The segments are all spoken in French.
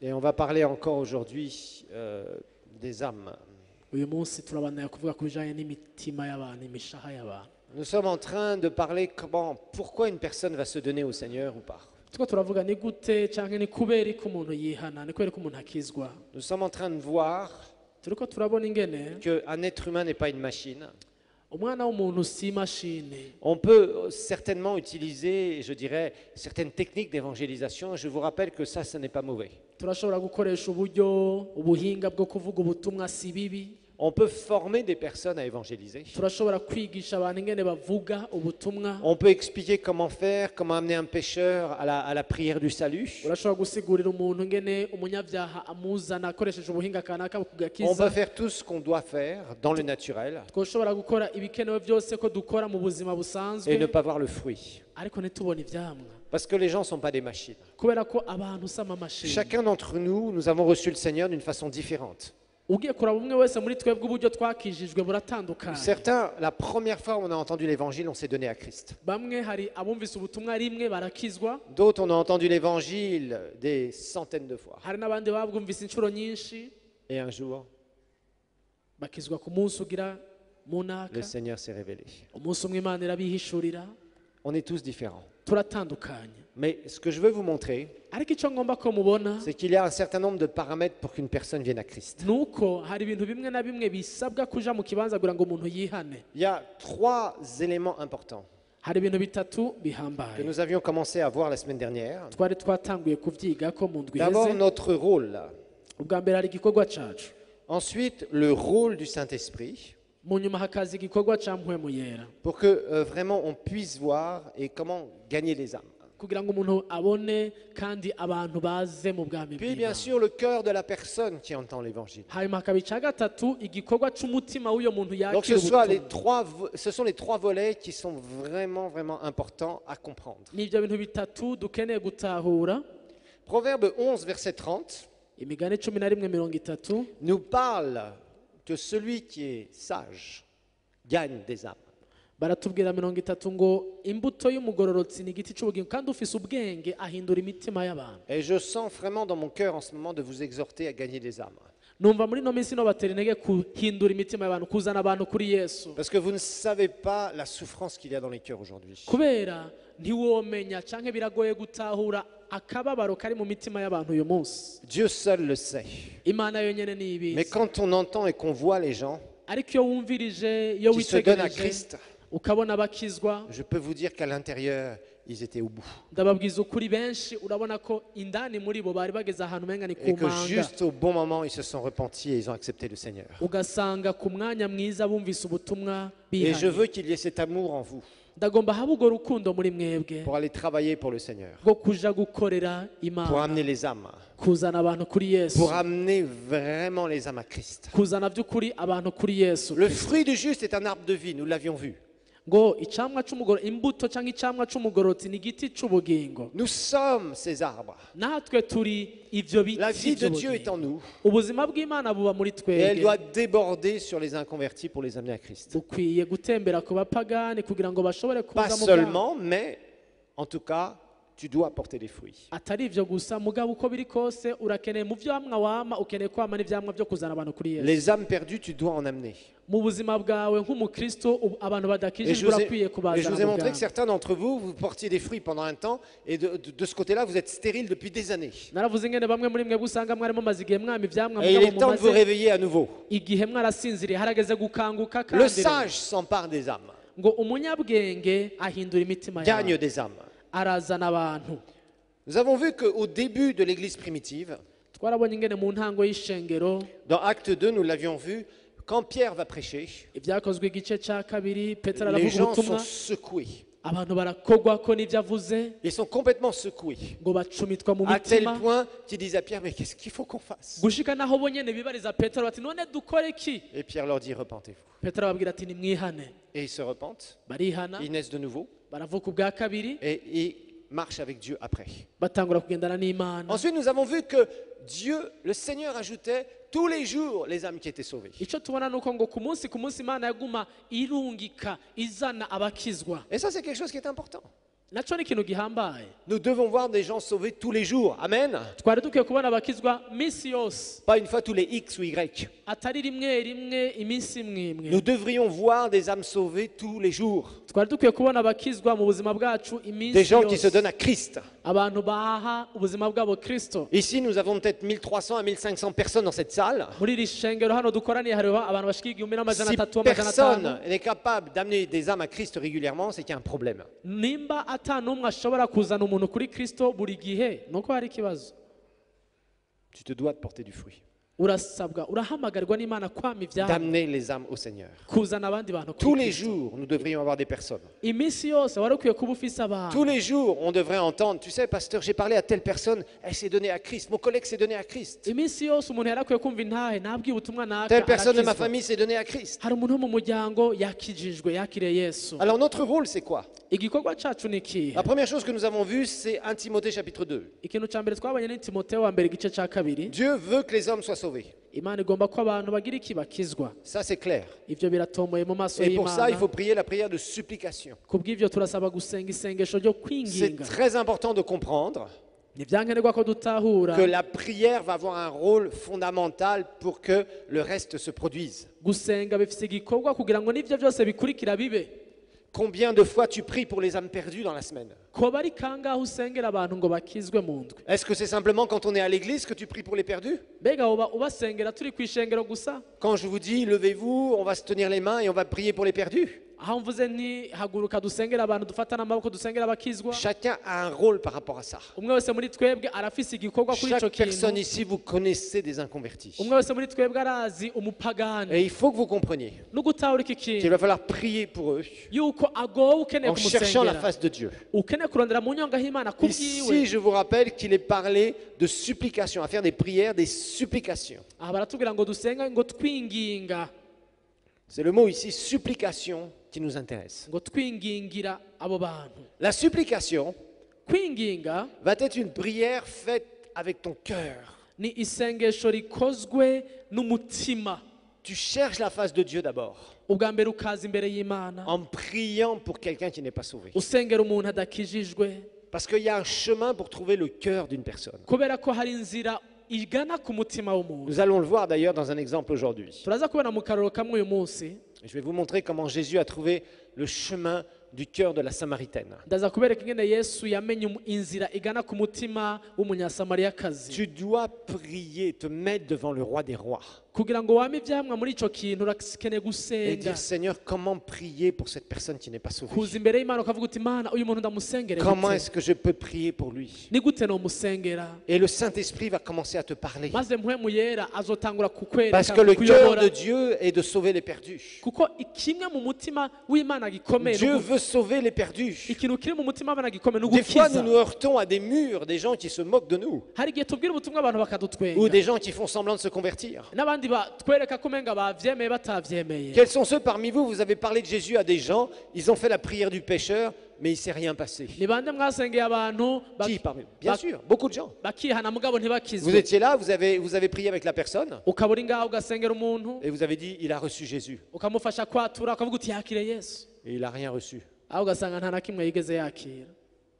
Et on va parler encore aujourd'hui des âmes. uyu munsi turabandanya kuvuga ku bijyanye n'imitima y'abantu, imishaha y'abantu. Nous sommes en train de parler pourquoi une personne va se donner au Seigneur ou pas. Turiko turavuga ni gute cyangwa ni kubera ko umuntu yihana, ni kubera ko umuntu akizwa. Nous sommes en train de voir Turiko turabona ingene qu'un être humain n'est pas une machine. umwana w'umuntu si imashini. On peut certainement utiliser, je dirais, certaines techniques d'évangélisation. Je vous rappelle que ça, ce n'est pas mauvais. Turashobora gukoresha ubuhinga bwo kuvuga ubutumwa si bibi. On peut former des personnes à évangéliser. Turashobora kwigisha abantu ingene bavuga ubutumwa. On peut expliquer comment faire, comment amener un pécheur à la prière du salut. Urashobora gusigurira umuntu ingene umunyabyaha amuzana akoresheje ubuhinga kanaka On kugakiza. peut faire tout ce qu'on doit faire dans le naturel Twoshobora gukora ibikenewe byose ko dukora mu buzima et ne busanzwe, pas voir le fruit. ariko ntitubone ivyamwa Parce que les gens ne sont pas des machines. kubera ko abantu usama amashini. Chacun d'entre nous, nous avons reçu le Seigneur d'une façon différente. Ugiye kuraba umwe wese muri twebwe uburyo twakijijwe buratandukanye. Certains, la première fois où on a entendu l'évangile, on s'est donné à Christ. Bamwe hari abumvise ubutumwa rimwe barakizwa, D'autres, on a entendu l'évangile des centaines de fois. hari n'abandi babwumvise inshuro nyinshi Et un jour, bakizwa ku munsi ugira munaka. le Seigneur s'est révélé. Umunsi umwe Imana irabihishurira. On est tous différents. Turatandukanye, Mais ce que je veux vous montrer, ariko icyo ngomba ko mubona c'est qu'il y a un certain nombre de paramètres pour qu'une personne vienne à Christ. nuko hari ibintu bimwe na bimwe bisabwa kuja mu kibanza kugira ngo umuntu yihane. Il y a trois éléments importants Hari ibintu bitatu que bihambaye nous avions commencé à voir la semaine dernière. twari twatanguye kuvyiga ko mu ndwi D'abord, iheze. notre rôle. Ubwa mbere hari igikorwa cacu, Ensuite, le rôle du Saint-Esprit mu nyuma hakaza igikorwa ca mpwemu yera, pour que vraiment on puisse voir et comment gagner les âmes. kugira ngo umuntu abone kandi abantu baze mu bwami Puis, bien bw'Imana. sûr, le cœur de la personne qui entend l'évangile. Hanyuma hakaba ica gatatu igikorwa c'umutima w'uyo muntu Donc, yakira ce sont les trois volets qui sont vraiment, vraiment importants à comprendre. n'ibyo bintu bitatu dukeneye gutahura. Proverbe 11, verset 30, Imigani 11:30 nous parle que celui qui est sage gagne des âmes. baratubwira 30 ngo imbuto y'umugororotsi ni igiti c'ubugingo kandi ufise ubwenge ahindura imitima y'abantu. Et je sens vraiment dans mon cœur en ce moment de vous exhorter à gagner des âmes. Numva muri no minsi no batera intege kuhindura imitima y'abantu, kuzana abantu kuri Yesu, Parce que vous ne savez pas la souffrance qu'il y a dans les cœurs aujourd'hui. kubera ntiwomenya canke biragoye gutahura akababaro kari mu mitima y'abantu uyu munsi. Dieu seul le sait. Imana yonyene ni Mais ibizi, quand on entend et qu'on voit les gens ariko iyo wumvirije, iyo qui se donnent à witegereje Christ, ukabona bakizwa, je peux vous dire qu'à l'intérieur, ils étaient au bout. ndababwiza ukuri benshi urabona ko indani muri bo bari bageze ahantu umenga ni Et ku que manga, juste au bon moment, ils se sont repentis et ils ont accepté le Seigneur. ugasanga ku mwanya mwiza bumvise ubutumwa Et je bihanye. veux qu'il y ait cet amour en vous Ndagomba habe urwo rukundo muri mwebwe pour aller travailler pour le Seigneur, rwo kuja gukorera pour Imana, amener les âmes, kuzana abantu kuri Yesu, pour amener vraiment les âmes à Christ. kuzana by'ukuri abantu kuri Yesu. Le fruit du juste est un arbre de vie, nous l'avions vu. Ngo icamwa c'umugoro, imbuto cyangwa icamwa c'umugorotsi ni igiti c'ubugingo. Nous sommes ces arbres. Natwe turi ivyo biti La vie de Dieu est vy'ubugingo. en nous Ubuzima bw'Imana buba muri et elle twebwe. doit déborder sur les inconvertis pour les amener à Christ. Bukwiye gutembera ku bapagani kugira ngo bashobore Pas kuza mu bwami. seulement, mais en tout cas, tu dois porter des fruits. Atari ivyo gusa, mugabo uko biri kose urakeneye mu vyamwa wama, ukeneye kwama n'ivyamwa vyo kuzana abantu kuri Yesu. Les âmes perdues, tu dois en amener. Mu buzima bwawe nk'umukristo, abantu Et badakijijwe urakwiye je kubazana vous ai mu montré que bwami. certains d'entre vous, vous portiez des fruits pendant un temps, et de ce côté-là, vous êtes stériles depuis des années. Naravuze ingene bamwe muri mwe usanga mwari mumaze igihe mwama ivyamwa, Et il mugabo est temps de vous mumaze réveiller à nouveau. igihe mwarasinziriye, harageze gukanguka Le kandi sage s'empare des âmes, ngo umunyabwenge ahindura imitima gagne yawe, des âmes. arazana abantu. Nous avons vu qu'au début de l'Église primitive, Twarabonye ingene mu ntango y'ishengero, dans Acte 2, nous l'avions vu, quand Pierre va prêcher, ibyakozwe igice ca kabiri, Petero les aravuga gens sont ubutumwa, secoués. abantu barakogwako n'ivyo avuze, Ils sont complètement secoués. ngo bacumitwa mu À tel mitima, point qu'ils disent à Pierre, mais qu'est-ce qu'il faut qu'on fasse? gushika naho bo nyene bibariza Petero bati none dukore iki? Et Pierre leur dit, repentez-vous. Petero ababwira ati nimwihane. Et ils se repentent, Barihana, ils naissent de nouveau, baravuka ubwa kabiri, et ils marchent avec Dieu après. batangura kugendana n'Imana. Ensuite, nous avons vu que Dieu, le Seigneur, ajoutait tous les jours les âmes qui étaient sauvées. Icyo tubona nuko ngo ku munsi Imana yaguma irungika izana abakizwa. Et ça, c'est quelque chose qui est important. naco ni ikintu gihambaye. Nous devons voir des gens sauvés tous les jours. Amen. Twari dukwiye kubona abakizwa minsi yose, Pas une fois tous les X ou Y. atari rimwe rimwe iminsi imwe imwe. Nous devrions voir des âmes sauvées tous les jours. Twari dukwiye kubona abakizwa mu buzima bwacu iminsi Des gens qui se yose, donnent à Christ. abantu baha ubuzima bwabo Kristo. Ici, nous avons peut-être 1300 à 1500 personnes dans cette salle. Muri iri shengero hano dukoraniye hariho abantu bashika 1300 Si 300 personne n'est capable d'amener des âmes à Christ régulièrement, c'est qu'il y a un problème. nimba ata n'umwe ashobora kuzana umuntu kuri Kristo buri gihe, nuko hari ikibazo. Tu te dois de porter du fruit. Urasabwa, urahamagarwa n'Imana kwama ivyabo, D'amener les âmes au Seigneur. kuzana abandi bantu Tous kuri les Kristo. jours, nous devrions avoir des personnes. Iminsi yose wari ukwiye kuba ufise abantu. Tous les jours, on devrait entendre, tu sais, pasteur, j'ai parlé à telle personne, elle s'est donnée à Christ. Mon collègue s'est donné à Christ. Iminsi yose umuntu yari akwiye kumva intahe, nabwiye ubutumwa naka Telle personne de ma arakizwa. famille s'est donnée à Christ. Hari umuntu wo mu muryango yakijijwe, yakiriye Yesu. Alors notre rôle, c'est quoi? Igikorwa cacu ni ikihe? La première chose que nous avons vue, c'est 1 Timothée chapitre 2. Ikintu ca mbere twabonye ni Timoteyo wa mbere igice ca kabiri. Dieu veut que les hommes soient sauvés. Imana igomba ko abantu bagira iki bakizwa. Ça, c'est clair. Ivyo biratomoye mu maso Et pour ça, il y'Imana. faut prier la prière de supplication. Kubw'ivyo turasaba gusenga isengesho ryo C'est kwinginga. très important de comprendre Ni vyankenerwa ko dutahura que la prière va avoir un rôle fondamental pour que le reste se produise. gusenga bifise igikorwa kugira ngo n'ivyo vyose bikurikira bibe. Combien de fois tu pries pour les âmes perdues dans la semaine? Koba ari kangahe usengera abantu ngo bakizwe mu ndwi? Est-ce que c'est simplement quand on est à l'église que tu pries pour les perdus? Mbega uba ubasengera turi kw'ishengero gusa? Quand je vous dis levez-vous, on va se tenir les mains et on va prier pour les perdus. Aho mvuze nti haguruka dusengera abantu, dufatana amaboko dusengera abakizwa. Chacun a un rôle par rapport à ça. Umwe wese muri twebwe arafise igikorwa kuri ico Chaque personne kintu. ici, vous connaissez des inconvertis. Umwe wese muri twebwe arazi umupagani. Et il faut que vous compreniez N'ugutahura iki qu'il kintu va falloir prier pour eux yuko agowe ukeneye en cherchant la kumusengera, face de Dieu. ukeneye kurondera mu nyonga h'Imana Ici, kubwiwe. je vous rappelle qu'il est parlé de supplication, à faire des prières, des supplications. Aha baratubwira ngo dusenga ngo twinginga, C'est le mot ici, supplication, qui nous intéresse. ngo twingingira abo bantu. La supplication Kwinginga va être une prière faite avec ton cœur. ni isengesho rikozwe n'umutima. Tu cherches la face de Dieu d'abord, Ubwa mbere ukaza imbere y'Imana en priant pour quelqu'un qui n'est pas sauvé. usengera umuntu adakijijwe, Parce qu'il y a un chemin pour trouver le cœur d'une personne. kubera ko hari inzira igana ku mutima w'umuntu. Nous allons le voir d'ailleurs dans un exemple aujourd'hui. Turaza kubona mu karoro kamwe uyu munsi, Je vais vous montrer comment Jésus a trouvé le chemin du cœur de la Samaritaine. ndaza kubereka ingene Yesu yamenye inzira igana ku mutima w'umunyasamariyakazi. Tu dois prier, te mettre devant le roi des rois Kugira ngo wame ivyamwa muri ico kintu urakeneye et gusenga, dire Seigneur, comment prier pour cette personne qui n'est pas sauvée? kuza imbere y'Imana ukavuga uti Mana uyu muntu ndamusengere Comment gute? est-ce que je peux prier pour lui? Ni gute nomusengera? Et le Saint-Esprit va commencer à te parler. Maze mpwemu yera azotangura kukwereka, Parce que le cœur kukuyobora. de Dieu est de sauver les perdus. Kuko kimwe mu mutima w'Imana gikomeye Dieu veut sauver les perdus. ikintu kiri mu mutima w'Imana gikomeye ni Des fois, nous ugukiza. nous heurtons à des murs, des gens qui se moquent de nous, Hari igihe tubwira ubutumwa abantu ou bakadutwenga, des gens qui font semblant de se convertir. n'abandi batwereka ko umenga bavyemeye batavyemeye. Quels sont ceux parmi vous, vous avez parlé de Jésus à des gens, ils ont fait la prière du pécheur, mais il ne s'est rien passé. Ni bande mwasengeye abantu Qui parmi vous? Bien sûr, beaucoup de gens. bakihana mugabo Vous ntibakizwe, étiez là, vous avez prié avec la personne, ukaba uri ngaho ugasengera umuntu et vous avez dit, il a reçu Jésus. ukamufasha kwatura ukavuga uti yakire Yesu, Et il n'a rien reçu. aho ugasanga nta na kimwe yigeze yakira.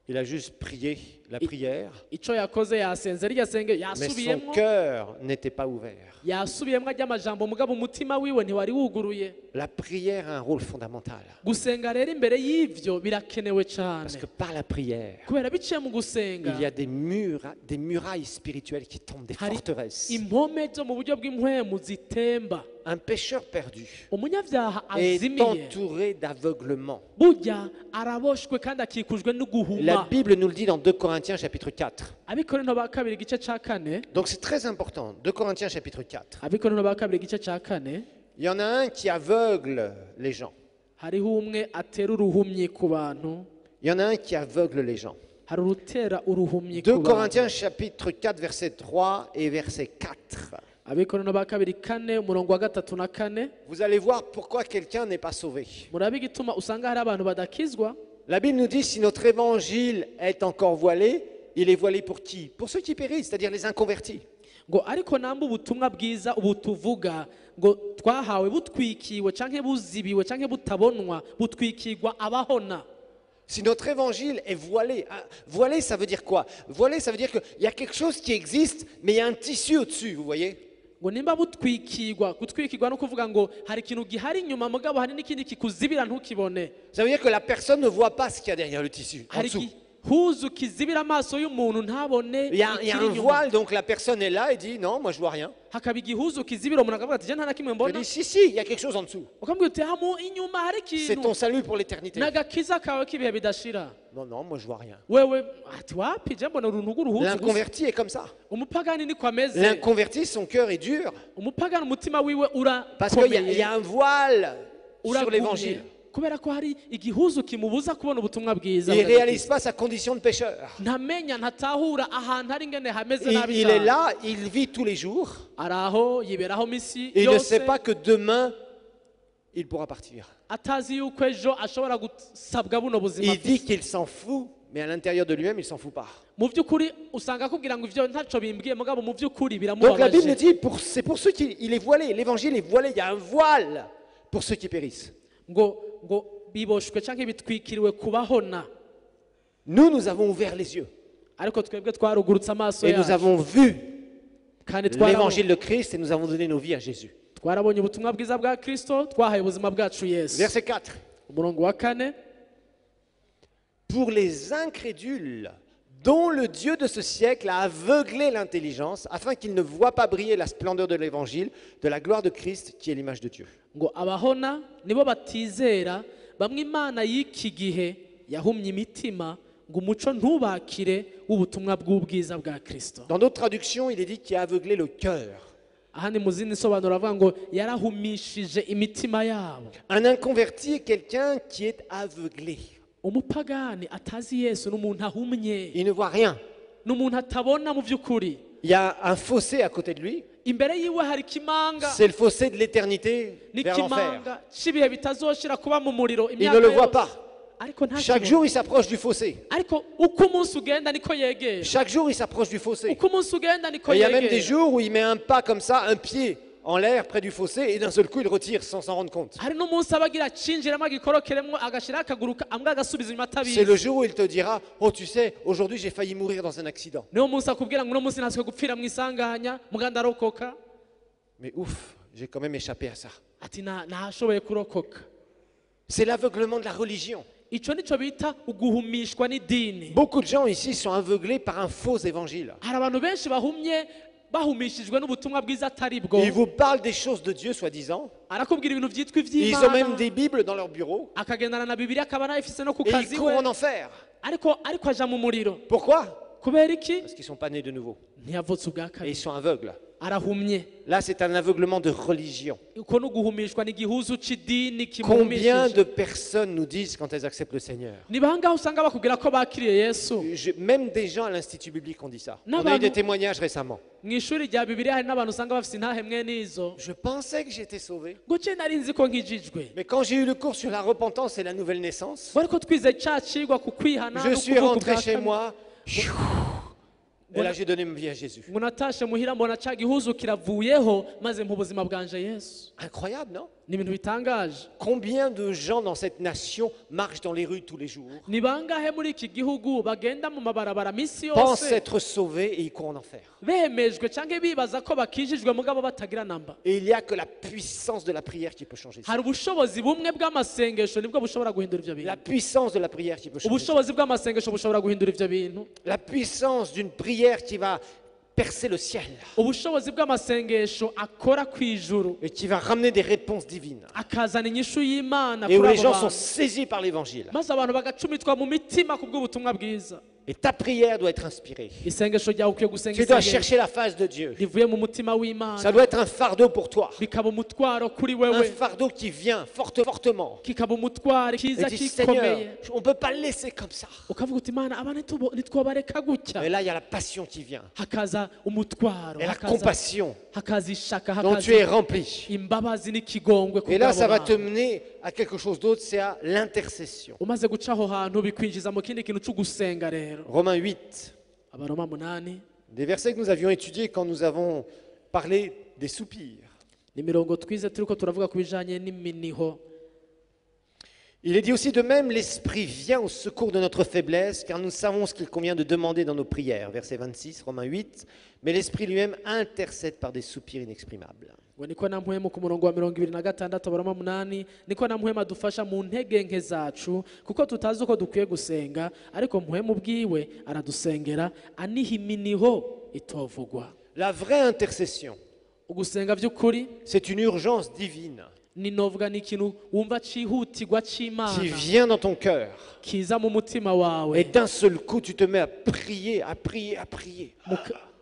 Il a juste prié la prière, Ico yakoze yasenze rya senge mais son yasubiyemwo, cœur n'était pas ouvert. yasubiyemwo ry'amajambo mugabo umutima wiwe ntiwari wuguruye. La prière a un rôle fondamental. Gusenga rero imbere y'ivyo birakenewe cyane, Parce que par la prière, kubera biciye mu gusenga il y a des murailles spirituelles qui tombent, des hari forteresses. impome zo mu buryo bw'impwemu zitemba. Un pécheur perdu Umunyavyaha est azimiye entouré d'aveuglement. burya araboshwe kandi akikujwe La n'uguhuma. Bible nous le dit dans 2 Corinthiens chapitre 4. Abikorinto ba kabiri igice ca kane, Donc c'est très important. 2 Corinthiens chapitre 4. Abikorinto ba kabiri igice ca kane, Il y en a un qui aveugle les gens. hariho umwe atera uruhumyi ku bantu, Il y en a un qui aveugle les gens. hari urutera uruhumyi 2 ku Corinthiens bantu. chapitre 4 verset 3 et verset 4. Abikorinto ba kabiri kane umurongo wa gatatu na kane, Vous allez voir pourquoi quelqu'un n'est pas sauvé. murabe igituma usanga hari abantu badakizwa. La Bible nous dit si notre évangile est encore voilé, il est voilé pour qui? Pour ceux qui périssent, c'est-à-dire les inconvertis. Ngo ariko namba ubutumwa bwiza ubu tuvuga ngo twahawe butwikiwe canke buzibiwe canke butabonwa butwikirwa abahona. Si notre évangile est voilé, voilé ça veut dire quoi? Voilé ça veut dire qu'il y a quelque chose qui existe, mais il y a un tissu au-dessus, vous voyez? ngo nimba gutwikirwa no kuvuga ngo hari ikintu gihari inyuma mugabo hari n'ikindi kikuzibira ntukibone. Ça veut dire que la personne ne voit pas ce qu'il y a derrière le tissu, en Hari dessous. igihuzu kizibira amaso y'umuntu ntabone Il y a ikiri un inyuma. voile, donc la personne est là et dit non, moi je vois rien. Hakaba igihuzu kizibira umuntu akavuga ati je nta na kimwe Je mbona. dis si, il y a quelque chose en dessous. Ukambwira uti hamu inyuma hari C'est ton ikintu salut pour l'éternité. n'agakiza kawe k'ibihe bidashira. Non, non, moi je vois rien. Wewe ati wapi je mbona uruntu rw'uruhuzu gusa. L'inconverti est comme ça. Umupagani niko ameze. L'inconverti, son cœur est dur Umupagani umutima wiwe parce qu'il y urakomeye. a un voile sur Uragumye. l'évangile. Kubera ko hari igihuzu kimubuza kubona ubutumwa bwiza. Il ne réalise pas sa condition de pécheur. Ntamenya ntatahura ahantu hari ingene hameze nabi Il est cyane. là, il vit tous les jours. araho yiberaho misi Et il ne yose sait pas que demain, il pourra partir. atazi yuko ejo ashobora gusabwa buno buzima Il dit qu'il s'en fout, mais à l'intérieur de lui-même, il ne s'en fout pas. mu by'ukuri usanga akubwira ngo ivyo ntaco bimbwiye mugabo mu by'ukuri Donc la Bible biramubabaje. dit, c'est pour ceux qui il est voilé, l'évangile est voilé, il y a un voile pour ceux qui périssent. ngo biboshwe canke bitwikiriwe kubahona Nous avons ouvert les yeux ariko twebwe twarugurutse amaso et nous yacu avons vu kandi l'évangile de Christ et nous avons donné nos vies à Jésus. twarabonye ubutumwa bwiza bwa Kristo twahaye ubuzima bwacu Yesu. Verset 4. Umurongo wa 4 Pour les incrédules, dont le Dieu de ce siècle a aveuglé l'intelligence, afin qu'ils ne voient pas briller la splendeur de l'évangile, de la gloire de Christ, qui est l'image de Dieu. ngo abahona nibo batizera bamwe Imana y'iki gihe yahumye imitima ngo umuco ntubakire w'ubutumwa bw'ubwiza bwa Kristo. Dans d'autres traductions, il est dit qu'il a aveuglé le cœur. Ahandi mu zindi nsobanuro avuga ngo yarahumishije imitima yabo. Un inconverti est quelqu'un qui est aveuglé. Umupagani atazi Yesu n'umuntu ahumye, Il ne voit rien. n'umuntu atabona mu by'ukuri. Il y a un fossé à côté de lui. Imbere yiwe hari kimanga, C'est le fossé de l'éternité vers l'enfer. n'ikimanga c'ibihe bitazoshira kuba mu muriro Il ne le voit pas. ariko Chaque ntakibona. jour, il s'approche du fossé. Ariko uko umunsi ugenda niko yegera, Chaque jour, il s'approche du fossé. uko umunsi ugenda niko Et il y a même des yegera. jours où il met un pas comme ça, un pied en l'air près du fossé, et d'un seul coup, il retire sans s'en rendre compte. Hari n'umunsi abagira cinjiramo agikorokeremo agashira akaguru ambwa agasubiza inyuma C'est le atabizi. jour où il te dira, oh tu sais, aujourd'hui j'ai failli mourir dans un accident. Niwo munsi akubwira ngo uno munsi natwe gupfira mu isanganya muganda arokoka Mais ouf, j'ai quand même échappé à ça. ati ntashoboye kurokoka. C'est l'aveuglement de la religion. Ico nico bita uguhumishwa n'idini. Beaucoup de gens ici sont aveuglés par un faux évangile. Hari abantu benshi bahumishijwe n'ubutumwa bwiza atari bwo. Ils vous parlent des choses de Dieu, soi-disant. Arakubwira ibintu vyitwa Ils ont même ivy'Imana, des Bibles dans leur bureau. akagendana na Bibiliya akaba anayifise no ku Et ils kazi courent we, en enfer. ariko aja mu muriro. Pourquoi? Kubera iki? Parce qu'ils ne sont pas nés de nouveau. Ntiyavutse ubwa Et kabiri, ils sont aveugles. arahumye. Là, c'est un aveuglement de religion. Uko no guhumishwa n'igihuzu c'idini Combien kimuhumishije. de personnes nous disent quand elles acceptent le Seigneur? Ni bangahe usanga bakubwira ko bakiriye Yesu? Même des gens à l'Institut biblique ont dit ça. Non, On a eu bah, des non. témoignages récemment. Mu ishuri rya Bibiliya hari n'abantu usanga bafise intahe mwe n'izo. Je pensais que j'étais sauvé. Ngo je nari nzi ko nkijijwe. Mais quand j'ai eu le cours sur la repentance et la nouvelle naissance, Bariko twize ca cigwa ku kwihana je no suis kuvuga rentré ubwa chez kabiri. moi. Et là, j'ai donné ma vie à Jésus. Ngo natashe muhira mbona ca gihuzu kiravuyeho maze mu buzima bwanje Yesu. Incroyable, non? Ni ibintu bitangaje. Combien de gens dans cette nation marchent dans les rues tous les jours, Ni bangahe muri iki gihugu bagenda mu mabarabara misi pensent yose être sauvés et ils courent en enfer? bemejwe canke bibaza ko bakijijwe mugabo batagira namba. Et il n'y a que la puissance de la prière qui peut changer ça. Hari ubushobozi bumwe bw'amasengesho nibwo bushobora guhindura ivyo La bintu. puissance de la prière qui peut changer ça. Ubushobozi bw'amasengesho bushobora guhindura ivyo bintu. La puissance d'une prière qui va percer le ciel Ubushobozi bw'amasengesho akora kw'ijuru et qui va ramener des réponses divines. akazana inyishu y'Imana Et où kuri les abo gens sont bantu. saisis par l'évangile. Maze abantu bagacumitwa mu mitima kubw'ubutumwa bwiza. Et ta prière doit être inspirée. Isengesho ryawe ukwiye gusenga Tu dois isengesho chercher la face de Dieu. rivuye mu mutima Ça w'Imana, doit être un fardeau pour toi. bikaba umutwaro kuri Un wewe, fardeau qui vient fortement. kikaba umutwaro Et kiza tu dis, Seigneur, kikomeye, on ne peut pas le laisser comme ça. ukavuga uti Imana aba ntitwobareka gutya. Et là, il y a la passion qui vient. Hakaza umutwaro, Et la compassion hakaza ishaka, dont tu hakaza es rempli. imbabazi n'ikigongwe Et là, kubw'abo ça va te bantu. mener à quelque chose d'autre, c'est à l'intercession. Umaze guca aho hantu bikwinjiza mu kindi kintu cyo gusenga rero. Romains 8, Abaroma 8 des versets que nous avions étudiés quand nous avons parlé des soupirs. ni mirongo twize turiko turavuga ku bijanye n'iminiho. Il est dit aussi de même, l'Esprit vient au secours de notre faiblesse, car nous savons ce qu'il convient de demander dans nos prières. Verset 26, Romains 8. Mais l'Esprit lui-même intercède par des soupirs inexprimables. ngo niko na mpwemu ku murongo wa 26 Abaroma 8 niko na mpwemu adufasha mu ntege nke zacu kuko tutazi uko dukwiye gusenga ariko mpwemu bwiwe aradusengera aniha iminiho itovugwa. La vraie intercession, Ugusenga by'ukuri c'est une urgence divine ni novuga ni ikintu wumva cihutirwa c'Imana qui vient dans ton cœur. kiza mu mutima wawe, Et d'un seul coup, tu te mets à prier, à prier, à prier.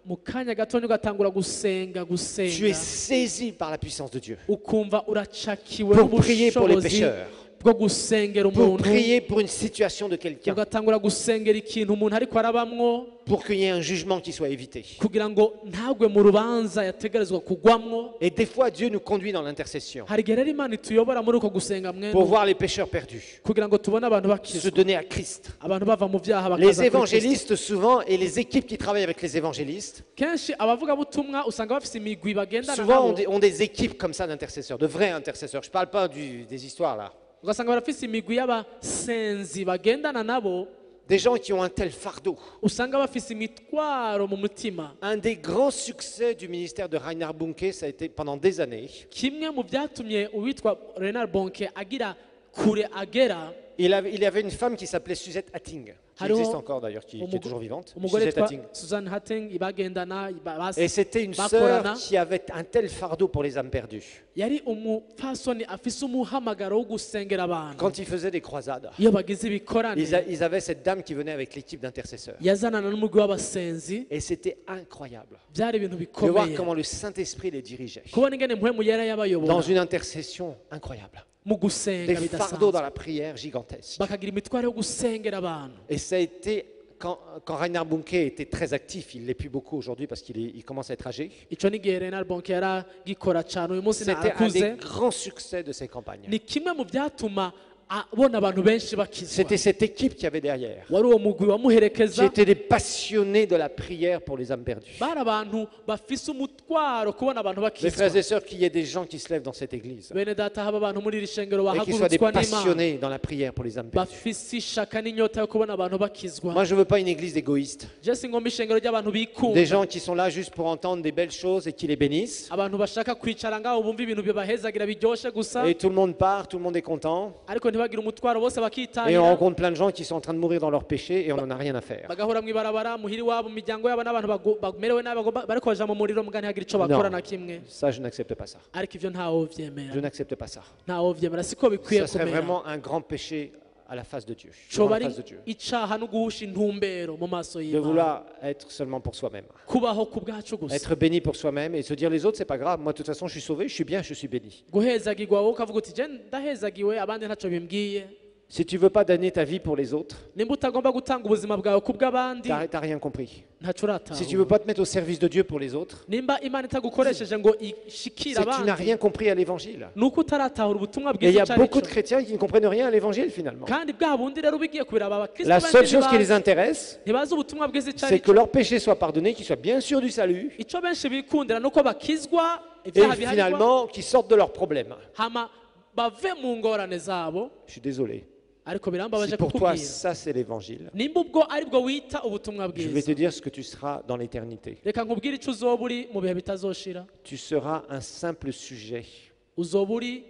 mu kanya gatonya ugatangura gusenga Tu es gusenga saisi par la puissance de Dieu. ukumva uracakiwe Pour prier pour les n'ubushobozi pécheurs. bwo gusengera Pour umuntu, prier pour une situation de quelqu'un. ugatangura gusengera ikintu umuntu ariko arabamwo Pour qu'il y ait un jugement qui soit évité. kugira ngo ntagwe mu rubanza yategerezwa kugwamwo. Et des fois, Dieu nous conduit dans l'intercession Hari igihe rero Imana ituyobora muri uko gusenga mwene pour voir les pécheurs perdus, kugira ngo tubone abantu se bakizwa, donner à Christ. abantu bava mu byaha Les bakaza kuri Kristo. évangélistes, souvent, et les équipes qui travaillent avec les évangélistes, Kenshi abavugabutumwa usanga bafite imigwi bagendana souvent nabo, ont des équipes comme ça d'intercesseurs, de vrais intercesseurs. Je ne parle pas des histoires là. ugasanga barafite imigwi y'abasenzi bagendana nabo, Des gens qui ont un tel fardeau. usanga bafite imitwaro mu mutima. Un des grands succès du ministère de Reinhard Bunke, ça a été pendant des années. Kimwe mu byatumye uwitwa Renard Bonke agira kure agera, Il y avait une femme qui s'appelait Suzette Hatting, qui Hariho existe encore d'ailleurs, qui est toujours vivante. umugore Suzette witwa Hatting. Susan Hatting bagendana Et c'était une bakorana. sœur qui avait un tel fardeau pour les âmes perdues. Yari umupfasoni afise umuhamagaro wo gusengera abantu. Quand ils faisaient des croisades, Iyo bagize ibikorane ils avaient cette dame qui venait avec l'équipe d'intercesseurs. yazanana n'umugwi w'abasenzi, Et c'était incroyable byari ibintu de voir bikomeye comment le Saint-Esprit les dirigeait. kubona ingene mpwemu yera Dans yabayobora une intercession incroyable. mu Des gusenga fardeaux dans bidasanzwe, la prière gigantesques. bakagira imitwaro yo gusengera abantu. Et ça a été, quand Reinhard Bunke était très actif, il ne l'est plus beaucoup aujourd'hui parce il commence à être âgé. Ico ni igihe Renard Bonke yaragikora cyane, uyu munsi C'était un des arakuze. grands succès de ces campagnes. Ni kimwe mu byatuma abona abantu benshi bakizwa. C'était cette équipe qui avait derrière. Wari uwo mugwi wamuherekeza, C'était des passionnés de la prière pour les âmes perdues. bari abantu bafise umutwaro kubona abantu Mes bakizwa. frères et sœurs, qu'il y ait des gens qui se lèvent dans cette église Bene data, haba abantu muri iri shengero et qui soient des bahagurutswa n'Imana, passionnés dans la prière pour les âmes perdues. bafise ishaka n'inyota yo kubona abantu bakizwa. Moi, je ne veux pas une église égoïste. Je singomba ishengero ry'abantu Des bikunda, gens qui sont là juste pour entendre des belles choses et qui les bénissent. abantu bashaka kwicara ngaho bumva ibintu bibahezagira biryoshe gusa, Et tout le monde part, tout le monde est content. ariko ntibagire umutwaro, bose Et on bakitahira, rencontre plein de gens qui sont en train de mourir dans leurs péchés et on n'en a rien à faire. bagahura mu ibarabara muhiri wabo mu miryango yabo n'abantu bamerewe nabi bariko baja mu muriro mugani hagira ico bakora na kimwe. Ça, je n'accepte pas ça. Ariko ivyo ntawo Je vyemera, n'accepte pas ça. ntawo vyemera, siko bikwiye Ça serait kumera. vraiment un grand péché à la face de Dieu. Devant Coba la ari face de Dieu. icaha no guhusha intumbero mu maso De y'Imana, vouloir être seulement pour soi-même. kubaho ku bwacu gusa, Être béni pour soi-même et se dire les autres, c'est pas grave. Moi, de toute façon, je suis sauvé, je suis bien, je suis béni. guhezagirwa wowe ukavuga uti je ndahezagiwe abandi ntaco bimbwiye. Si tu veux pas donner ta vie pour les autres, Nimba utagomba gutanga ubuzima bwawe ku bw'abandi, t'as rien compris. ntaco Si tu veux uratahura. pas te mettre au service de Dieu pour les autres, Nimba Imana itagukoresheje ngo c'est ishikire que tu n'as abandi, rien compris à l'évangile. nuko utaratahura ubutumwa Et il y bwiza a icyo ari beaucoup de cyo. chrétiens qui ne comprennent rien à l'évangile finalement. Kandi bwa bundi rero ubigiye kubiraba abakristo La seule benshi chose qui les ntibazi intéresse, ntibazi ubutumwa bwiza icyo c'est ari que cyo. leurs péchés soient pardonnés, qu'ils soient bien sûrs du salut, Icyo benshi bikundira nuko bakizwa et ibyaha biharirwa, finalement qu'ils sortent de leurs problèmes. hama bave mu ngorane zabo. Je suis désolé. Ariko birambabaje Si pour toi kukubwira, ça c'est l'évangile, nimba ubwo ari bwo wita ubutumwa je vais bwiza, te dire ce que tu seras dans l'éternité. reka nkubwire icyo uzoba uri mu bihe bitazoshira. Tu seras un simple sujet. Uzoba uri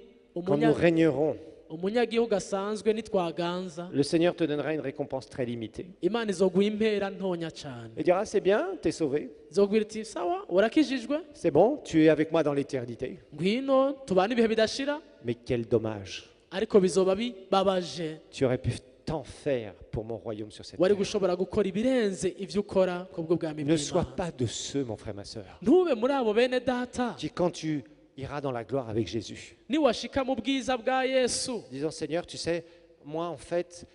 Quand nous régnerons, umunyagihugu asanzwe nitwaganza, le Seigneur te donnera une récompense très limitée. Imana izoguha impera ntonya cyane. Il dira, c'est bien, t'es sauvé. Izobwira iti sawa urakijijwe, C'est bon, tu es avec moi dans l'éternité. ngwino tubane ibihe bidashira, Mais quel dommage. ariko bizoba bibabaje. Tu aurais pu tant faire pour mon royaume sur cette Wari terre. gushobora gukora ibirenze ivyo ukora kubwo bwami Ne sois bw'Imana. pas de ceux, mon frère, ma soeur, Ntube muri abo bene data, qui quand tu iras dans la gloire avec Jésus, niwashika mu bwiza bwa Yesu, disant, Seigneur, tu sais, moi en fait,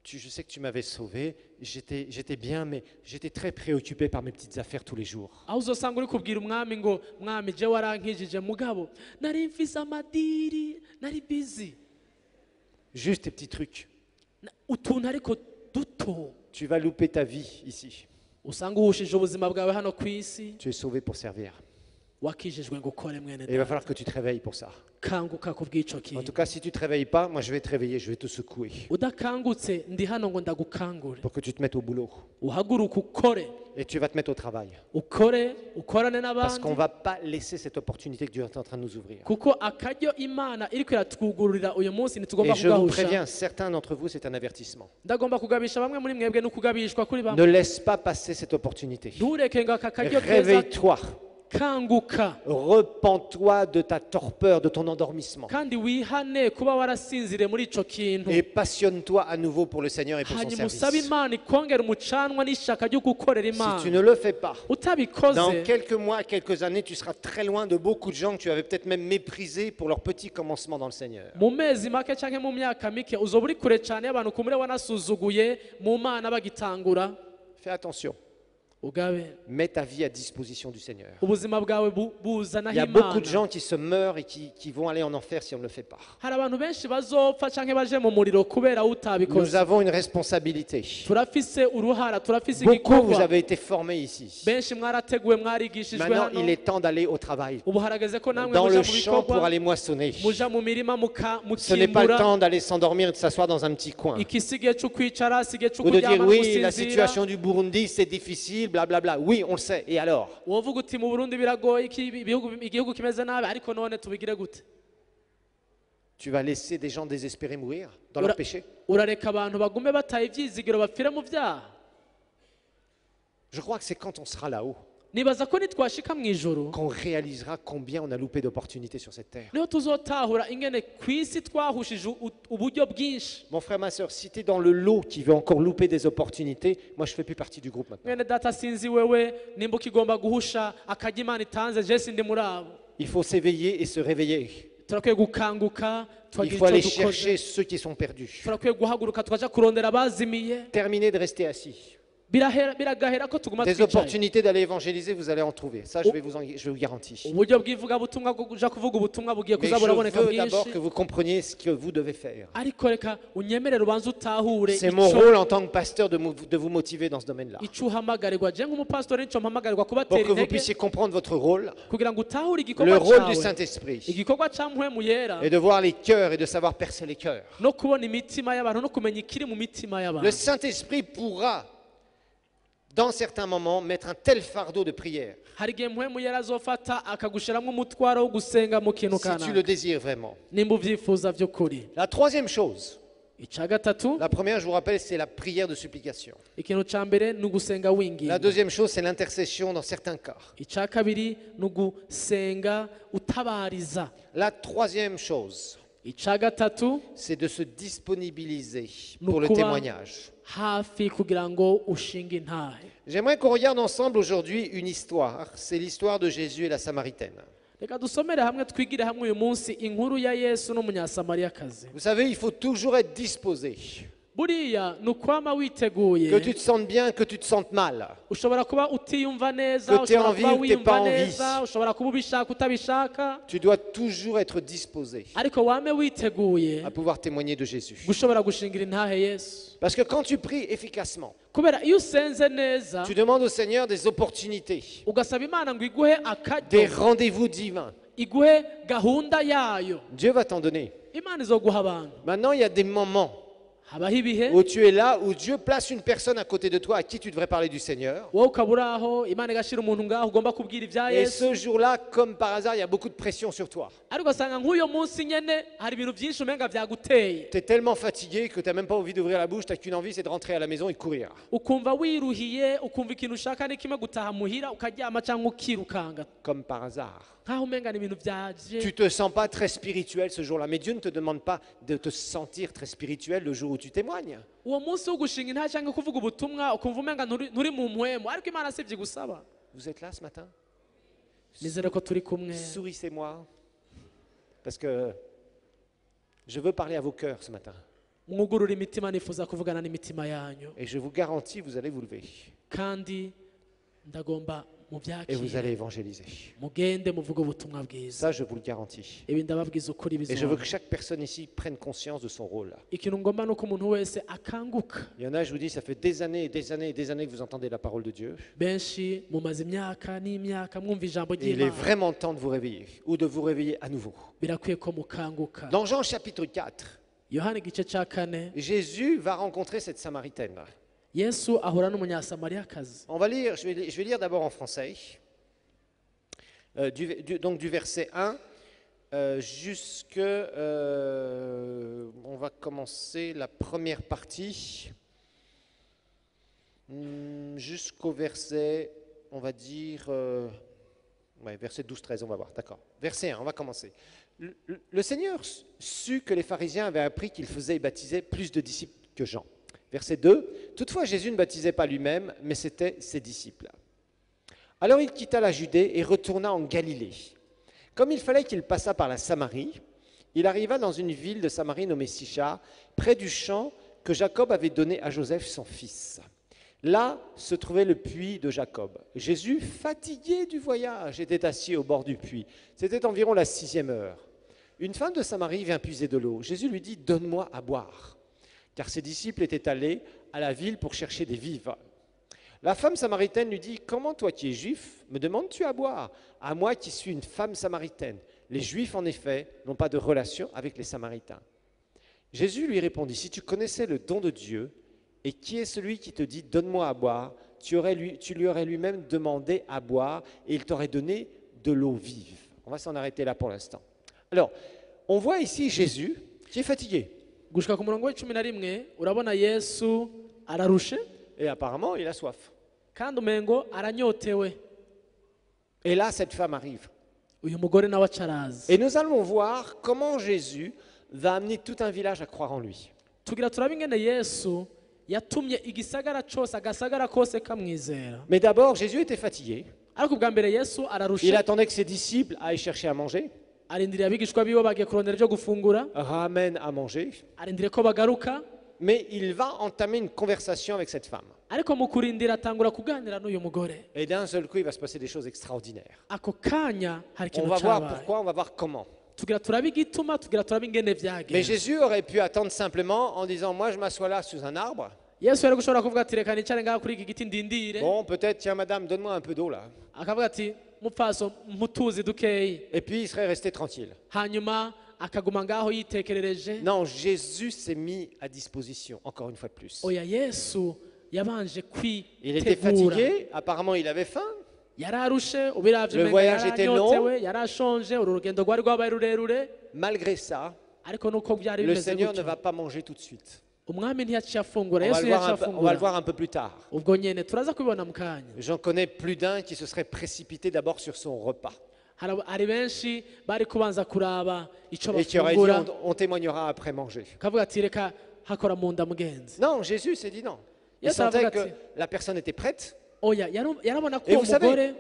je sais que tu m'avais sauvé, j'étais bien, mais j'étais très préoccupé par mes petites affaires tous les jours. aho uzosanga uri kubwira umwami ngo mwami je warankijije mugabo nari mfise amadiri nari busy. Juste tes petits trucs. Utuntu ariko duto Tu vas louper ta vie ici. usanga uhushije ubuzima bwawe hano ku isi, Tu es sauvé pour servir. wakijijwe ngo ukore mwene Et il va data falloir que tu te réveilles pour ça. kanguka ku bw'ico En tout kintu cas, si tu ne te réveilles pas, moi je vais te réveiller, je vais te secouer udakangutse ndi hano ngo ndagukangure pour que tu te mettes au boulot. uhaguruke ukore Et tu vas te mettre au travail. ukorane Parce qu'on ne n'abandi va pas laisser cette opportunité que Dieu est en train de nous ouvrir. kuko akaryo imana iriko iratwugururira uyu munsi ntitugomba Et je vous kugahusha préviens, certains d'entre vous, c'est un avertissement. ndagomba kugabisha bamwe muri mwebwe no kugabishwa kuri Ne bamwe laisse pas passer cette opportunité. ntureke ngo aka karyo keza Réveille-toi. kanguka Repens-toi de ta torpeur, de ton endormissement. kandi wihane kuba warasinzire muri ico kintu Et passionne-toi à nouveau pour le Seigneur et pour son hanyuma usabe service. imana ikongera umucanwa n'ishaka ryo gukorera Si imana tu ne le fais pas, utabikoze dans quelques mois, quelques années, tu seras très loin de beaucoup de gens que tu avais peut-être même méprisés pour leur petit commencement dans le Seigneur. mu mezi make canke mu myaka mike uzoba uri kure cane y'abantu kumure wanasuzuguye mu mana bagitangura Fais attention. ugabe Mets ta vie à disposition du Seigneur. ubuzima bwawe buzanaho Il y a beaucoup imana de gens qui se meurent et qui vont aller en enfer si on ne le fait pas. hari abantu benshi bazopfa canke baje mu muriro kubera Nous utabikoze avons une responsabilité. turafise uruhara turafise Beaucoup, vous igikorwa avez été formés ici. benshi mwarateguwe mwarigishijwe Maintenant, hano il est temps d'aller au travail. ubu harageze ko namwe Dans muja le mu champ pour bikorwa aller moissonner. muja mu mirima Ce n'est pas le mukimbura temps d'aller s'endormir et de s'asseoir dans un petit coin. ikisigaye cyo kwicara sigaye cyo Ou de dire kuryama no oui, la gusinzira situation du Burundi c'est difficile, blablabla. Oui, on le sait. Et alors? wovuga uti mu Burundi biragoye igihugu kimeze nabi ariko none tubigire gute Tu vas laisser des gens désespérés mourir dans leur péché? urareka abantu bagume bataye ivyizigiro bapfire mu vyaha Je crois que c'est quand on sera là-haut nibaza ko nitwashika mu ijoro qu'on réalisera combien on a loupé d'opportunités sur cette terre. niho tuzotahura ingene kw'isi twahushije uburyo bwinshi Mon frère, ma soeur, si tu es dans le lot qui veut encore louper des opportunités, moi je fais plus partie du groupe maintenant. mwene data sinzi wewe nimba ukigomba guhusha akarya imana itanze je sindi muri abo Il faut s'éveiller et se réveiller. turakwiye gukanguka Il tukagira faut aller ico chercher dukoze ceux qui sont perdus. turakwiye guhaguruka tukaja kurondera abazimiye Terminez de rester assis. biragahera ko tuguma Des twicaye opportunités d'aller évangéliser, vous allez en trouver. Ça, je vous garantis. uburyo bw'ivugabutumwa bwo kuja kuvuga ubutumwa bugiye Mais kuza je buraboneka veux d'abord bwinshi que vous compreniez ce que vous devez faire. ariko reka unyemerere ubanze utahure C'est mon rôle en tant que pasteur de vous motiver dans ce domaine-là. ico uhamagarirwa je nk'umupasitori nico mpamagarirwa Pour kubatera que vous intege puissiez comprendre votre rôle, kugira ngo utahure le igikorwa rôle du cawe Saint-Esprit, igikorwa ca mpwemu yera et de voir les cœurs et de savoir percer les cœurs. no kubona imitima y'abantu no kumenya ikiri mu mitima Le y'abantu Saint-Esprit pourra, dans certains moments, mettre un tel fardeau de prière, hari igihe mpwemu yera azofata akagushiramwo umutwaro wo gusenga mu kintu si tu le kanaka désires vraiment. nimba uvyifuza vy'ukuri La troisième chose, ica gatatu la première, je vous rappelle, c'est la prière de supplication. ikintu ca mbere ni ugusenga La winginga deuxième chose, c'est l'intercession dans certains cas. ica kabiri ni ugusenga utabariza La troisième chose, ica gatatu c'est de se disponibiliser Nous pour le pouvons- témoignage. hafi kugira ngo ushinge intahe J'aimerais qu'on regarde ensemble aujourd'hui une histoire. C'est l'histoire de Jésus et la Samaritaine. reka dusomere hamwe twigire hamwe uyu munsi inkuru ya yesu n'umunyasamariyakazi Vous savez, il faut toujours être disposé. buriya ni ukwama Que witeguye tu te sentes bien, que tu te sentes mal. ushobora kuba utiyumva neza Que t'aies ushobora envie kuba ou que t'aies pas wiyumva envie. neza ushobora kuba ubishaka utabishaka Tu dois toujours être disposé ariko wame witeguye à pouvoir témoigner de Jésus. gushobora gushingira intahe yesu Parce que quand tu pries efficacement, kubera iyo usenze neza tu demandes au Seigneur des opportunités, ugasaba imana ngo iguhe des akaryo rendez-vous divins. iguhe gahunda yayo Dieu va t'en donner. imana izoguha abantu Maintenant, il y a des moments habaho ibihe où tu es là, où Dieu place une personne à côté de toi à qui tu devrais parler du Seigneur. wowe ukaba uri aho imana igashira umuntu ngaho ugomba kubwira ibya Et yesu ce jour-là, comme par hasard, il y a beaucoup de pression sur toi. ariko ugasanga nk'uyo munsi nyene hari ibintu byinshi umenga byaguteye Tu es tellement fatigué que tu n'as même pas envie d'ouvrir la bouche, tu n'as qu'une envie, c'est de rentrer à la maison et de courir. ukumva wiruhiye ukumva ikintu ushaka ni kimwe gutaha muhira ukaryama cyangwa ukirukanga Comme par hasard. nkaho umenga ni ibintu byaje Tu ne te sens pas très spirituel ce jour-là, mais Dieu ne te demande pas de te sentir très spirituel le jour où tu témoignes. uwo munsi wo gushinga intahe cyangwa kuvuga ubutumwa ukumva umenga nturi mu mpwemu ariko imana sibye gusaba Vous êtes là ce matin? nizere ko turi kumwe Sourissez-moi. Parce que je veux parler à vos cœurs ce matin. mwugurura imitima nifuza kuvugana n'imitima yanyu Et je vous garantis, vous allez vous lever. kandi ndagomba et vous mubyakire allez évangéliser. mugende muvuge ubutumwa bwiza. Ça, je vous le garantis. Ibi ndababwiza ukuri Et je veux que bizaba. chaque personne ici prenne conscience de son rôle. Ikintu ngomba nuko umuntu wese akanguka. Il y en a, je vous dis, ça fait des années et des années et des années que vous entendez la parole de Dieu. Benshi mumaze imyaka n'imyaka mwumva ijambo Et il est ry'Imana. vraiment temps de vous réveiller ou de vous réveiller à nouveau. Birakwiye ko mukanguka. Dans Jean chapitre 4, Yohana igice cya 4, Jésus va rencontrer cette Samaritaine. Yesu ahura n'umunyasamariyakazi. On va lire, je vais lire d'abord en français. Donc du verset 1 on va commencer la première partie jusqu'au verset, on va dire, verset 12-13, on va voir, d'accord. Verset 1, on va commencer. Le Seigneur sut que les pharisiens avaient appris qu'il faisait et baptisait plus de disciples que Jean. Verset 2, toutefois Jésus ne baptisait pas lui-même, mais c'était ses disciples. Alors il quitta la Judée et retourna en Galilée. Comme il fallait qu'il passât par la Samarie, il arriva dans une ville de Samarie nommée Sichar, près du champ que Jacob avait donné à Joseph son fils. Là se trouvait le puits de Jacob. Jésus, fatigué du voyage, était assis au bord du puits. C'était environ la 6e heure. Une femme de Samarie vint puiser de l'eau. Jésus lui dit « Donne-moi à boire », car ses disciples étaient allés à la ville pour chercher des vivres. La femme samaritaine lui dit « Comment toi qui es juif, me demandes-tu à boire, à moi qui suis une femme samaritaine ?» Les Juifs, en effet, n'ont pas de relation avec les Samaritains. Jésus lui répondit « Si tu connaissais le don de Dieu, et qui est celui qui te dit « Donne-moi à boire », tu lui aurais lui-même demandé à boire, et il t'aurait donné de l'eau vive. On va s'en arrêter là pour l'instant. Alors, on voit ici Jésus qui est fatigué. Gushika ku murongo w'11 urabona Yesu ararushe Et apparemment, il a soif. kandi umengo aranyotewe. Et là, cette femme arrive. Uyu mugore nawe acaraza. Et nous allons voir comment Jésus va amener tout un village à croire en lui. Tugira turabe ingene Yesu yatumye igisagara cose agasagara kose kamwizera. Mais d'abord, Jésus était fatigué. Ariko bwa mbere Yesu Il ararushe, attendait que ses disciples aillent chercher à manger, arindiriye abigishwa biwe bagiye kurondera ibyo gufungura, ramènent à manger. arindiriye ko bagaruka, Mais il va entamer une conversation avec cette femme. ariko mu kurindira atangura kuganira n'uyu mugore. Et d'un seul coup, il va se passer des choses extraordinaires. Ako kanya hari On ikintu va voir cabaye. pourquoi, on va voir comment. Tugira turabe igituma, tugira turabe ingene Mais vyagenze. Jésus aurait pu attendre simplement en disant, moi je m'assois là sous un arbre. Yesu yari gushobora kuvuga ati reka nicare ngaho kuri iki giti ndindire, Bon, peut-être, tiens madame, donne-moi un peu d'eau là. akavuga ati mupfaso mutuzi dukeyi, Et puis il serait resté tranquille. hanyuma akaguma ngaho yitekerereje. Non, Jésus s'est mis à disposition, encore une fois de plus. Oya Yesu yabanje Il était kwitegura, fatigué, apparemment il avait faim. yararushe ubiravye Le umenga voyage était yaranyotewe, yarashonje, uru rugendo rwari rwabaye rurerure, Malgré ça, ariko nuko byari le bimeze Seigneur ne gutyo va pas manger tout de suite. umwami ntiyaciye afungura. On va, Yesu le voir yaciye un peu, on va le afungura voir un peu plus tard. ubwo nyene turaza kubibona mu kanya. J'en connais plus d'un qui se serait précipité d'abord sur son repas. Hari benshi bari kubanza kuraba ico Et qui aurait dit, bafungura, on témoignera après manger. kavuga ati reka hakora mu nda mugenzi. Non, Jésus s'est dit non. Il Yesu sentait aravuga que ati, la personne était prête. oya yarabona ko Et uwo vous savez, mugore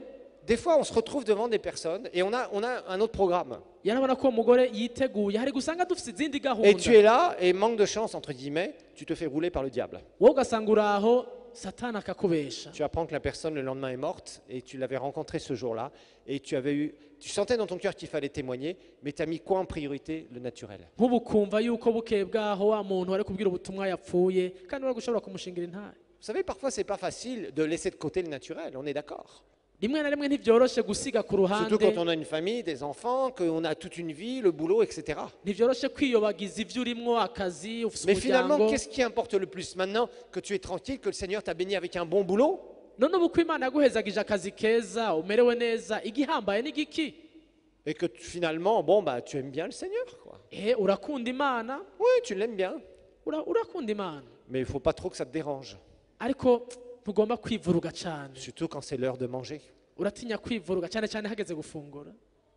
des fois on se retrouve devant des personnes et on a un autre programme. yarabona ko uwo mugore yiteguye, hari gusanga dufite izindi Et gahunda, tu es là et manque de chance, entre guillemets, tu te fais rouler par le diable. wowe ugasanga uri aho satani akakubesha. Tu apprends que la personne le lendemain est morte et tu l'avais rencontrée ce jour-là et tu sentais dans ton cœur qu'il fallait témoigner, mais tu as mis quoi en priorité? Le naturel. Nk'ubu kumva yuko bukeye bwaho wa muntu wari kubwira ubutumwa yapfuye kandi wari gushobora kumushingira intare. Vous savez, parfois c'est pas facile de laisser de côté le naturel, on est d'accord. Rimwe na rimwe ntibyoroshe gusiga ku Surtout quand ruhande, on a une famille, des enfants, qu'on a toute une vie, le boulot, etc. ntibyoroshe kwiyobagiza ivyo urimwo, akazi, ufise Mais finalement, umuryango. qu'est-ce qui importe le plus maintenant que tu es tranquille, que le Seigneur t'a béni avec un bon boulot? None ubu ko Imana yaguhezagije akazi keza, umerewe neza, igihambaye n'igiki? Et que finalement, bon, bah, tu aimes bien le Seigneur, quoi. Urakunda Imana, Oui, tu l'aimes bien, urakunda Imana, mais il ne faut pas trop que ça te dérange, ariko ntugomba kwivuruga cyane, surtout quand c'est l'heure de manger. uratinya kwivuruga cyane cyane hageze gufungura.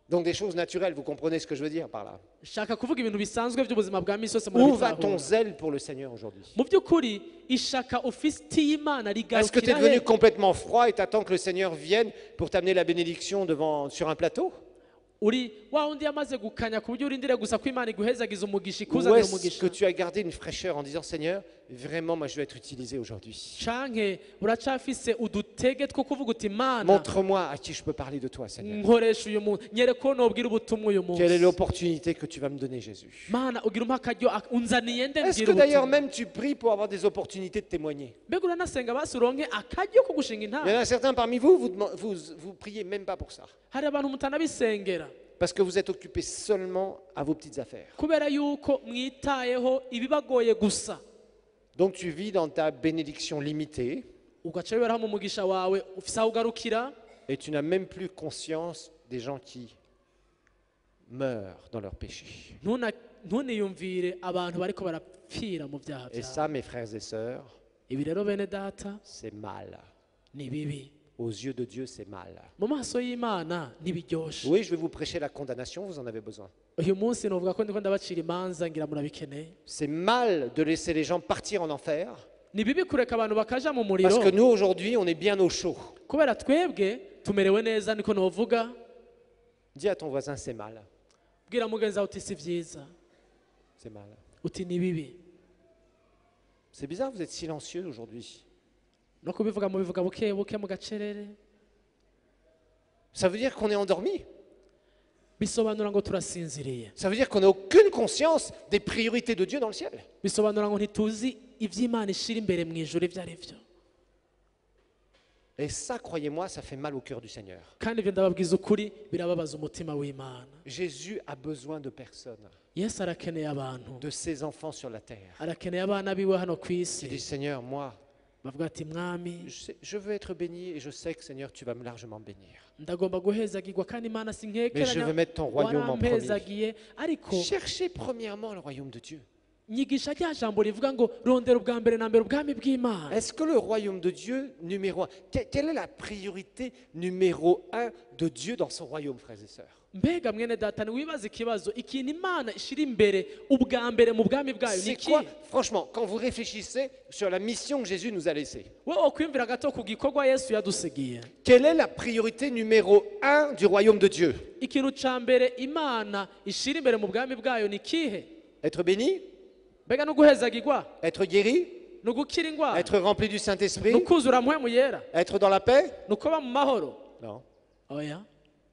Donc des choses naturelles, vous comprenez ce que je veux dire par là? Shaka kuvuga ibintu bisanzwe by'ubuzima bwa misi yose Où va ton murabitahura. zèle pour le Seigneur aujourd'hui? Mu by'ukuri ishaka ufitiye Imana Est-ce que tu es rigarukira devenu he? complètement froid et t'attends que le Seigneur vienne pour t'amener la bénédiction sur un plateau? Uri wa undi yamaze gukanya ku buryo urindire gusa ko Imana iguhezagiza umugisha Ou ikuzanira est-ce que umugisha, tu as gardé une fraîcheur en disant Seigneur, vraiment, moi, je veux être utilisé aujourd'hui. canke uracafise udutege two kuvuga uti mana Montre-moi à qui je peux parler de toi, Seigneur. nkoresha uyu muntu nyereka ko nobwira ubutumwa uyu Quelle est munsi l'opportunité que tu vas me donner, Jésus? mana ugira umpa akaryo unzaniye nde Est-ce mbwira que d'ailleurs ubutumwa même tu pries pour avoir des opportunités de témoigner? mbega uranasenga basi uronke akaryo ko gushinga Il y en intara a certains parmi vous, vous priez même pas pour ça. hari abantu mutanabisengera Parce que vous êtes occupés seulement à vos petites affaires. kubera yuko mwitayeho ibibagoye gusa Donc tu vis dans ta bénédiction limitée ugaca wiberaho mu mugisha wawe ufise aho ugarukira et tu n'as même plus conscience des gens qui meurent dans leurs péchés. ntuniyumvire abantu bariko barapfira mu byaha Et byabo ça, mes frères et sœurs, ibi rero bene data c'est mal. ni bibi Aux yeux de Dieu, c'est mal. mu maso y'imana ntibiryoshe Oui, je vais vous prêcher la condamnation, vous en avez besoin. uyu munsi novuga ko ndiko ndabacira imanza ngira murabikeneye C'est mal de laisser les gens partir en enfer, ni bibi kureka abantu bakaja mu muriro parce que nous, aujourd'hui, on est bien au chaud. kubera twebwe tumerewe neza niko novuga Dis à ton voisin, c'est mal. bwira mugenzi wawe uti si byiza C'est mal. uti ni bibi C'est bizarre, vous êtes silencieux aujourd'hui. no kubivuga mubivuga buke buke mu gacerere Ça veut dire qu'on est endormi. bisobanura ngo turasinziriye Ça veut dire qu'on n'a aucune conscience des priorités de Dieu dans le ciel. bisobanura ngo ntituzi iby'imana ishira imbere mu ijuru ibyo ari byo Et ça, croyez-moi, ça fait mal au cœur du Seigneur. kandi ibyo ndababwiza ukuri birababaza umutima w'imana Jésus a besoin de personnes, yesu arakeneye abantu de ses enfants sur la terre. arakeneye abana biwe hano ku Il isi dit, Seigneur, moi, bavuga ati mwami je veux être béni et je sais que, Seigneur, tu vas me largement bénir. ndagomba guhezagirwa kandi imana Mais je veux mettre ton royaume en premier. warampezagiye ariko Cherchez premièrement le royaume de Dieu. nyigisha rya jambo rivuga ngo rondera ubwa mbere na mbere ubwami bw'imana Est-ce que le royaume de Dieu, numéro un, quelle est la priorité numéro un de Dieu dans son royaume, frères et sœurs? mbega mwene data ntiwibaze ikibazo ikintu imana ishira imbere ubwa mbere mu bwami bwayo ni C'est iki quoi, franchement, quand vous réfléchissez sur la mission que Jésus nous a laissée, wowe wokwiyumvira gato ku gikorwa yesu yadusigiye quelle est la priorité numéro un du royaume de Dieu? ikintu ca mbere imana ishira imbere mu bwami bwayo ni kihe Être béni? mbega no guhezagirwa Être guéri? ni ugukira indwara Être rempli du ni Saint-Esprit? ukuzura mpwemu yera Être dans la paix? ni ukuba mu mahoro Non. oya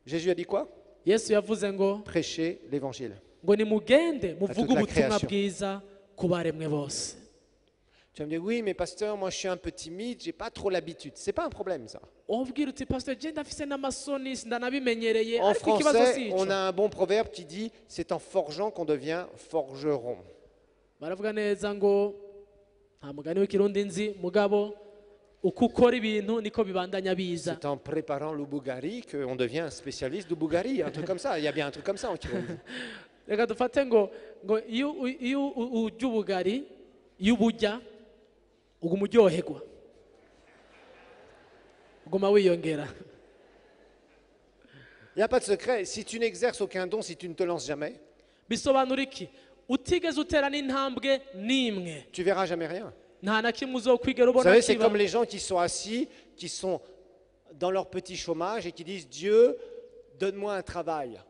Jésus a dit quoi? yesu yavuze ngo Prêcher l'évangile. ngo nimugende muvuge toute la ubutumwa création. bwiza ku baremwe bose Tu vas me dire, oui, mais pasteur, moi je suis un peu timide, j'ai pas trop l'habitude. C'est pas un problème ça. ubwira uti pastor je ndafise n'amasoni ndanabimenyereye En ariko ikibazo si français, ico on a un bon proverbe qui dit, c'est en forgeant qu'on devient forgeron. baravuga neza ngo nta mugani w'ikirundi nzi mugabo uko ukora ibintu niko bibandanya biza C'est en préparant le bougari qu'on devient un spécialiste du bougari, un truc comme ça. Il y a bien un truc comme ça en Kirundi. reka dufate ngo iyo urya ubugari iyo uburya uguma uryoherwa uguma wiyongera Il n'y a pas de secret. Si tu n'exerces aucun don, si tu ne te lances jamais, bisobanura iki utigeze utera n'intambwe n'imwe tu verras jamais rien. nta na kimwe uzokwigera Vous ubona savez, c'est kiba comme les gens qui sont assis, qui sont dans leur petit chômage et qui disent, Dieu, donne-moi un travail.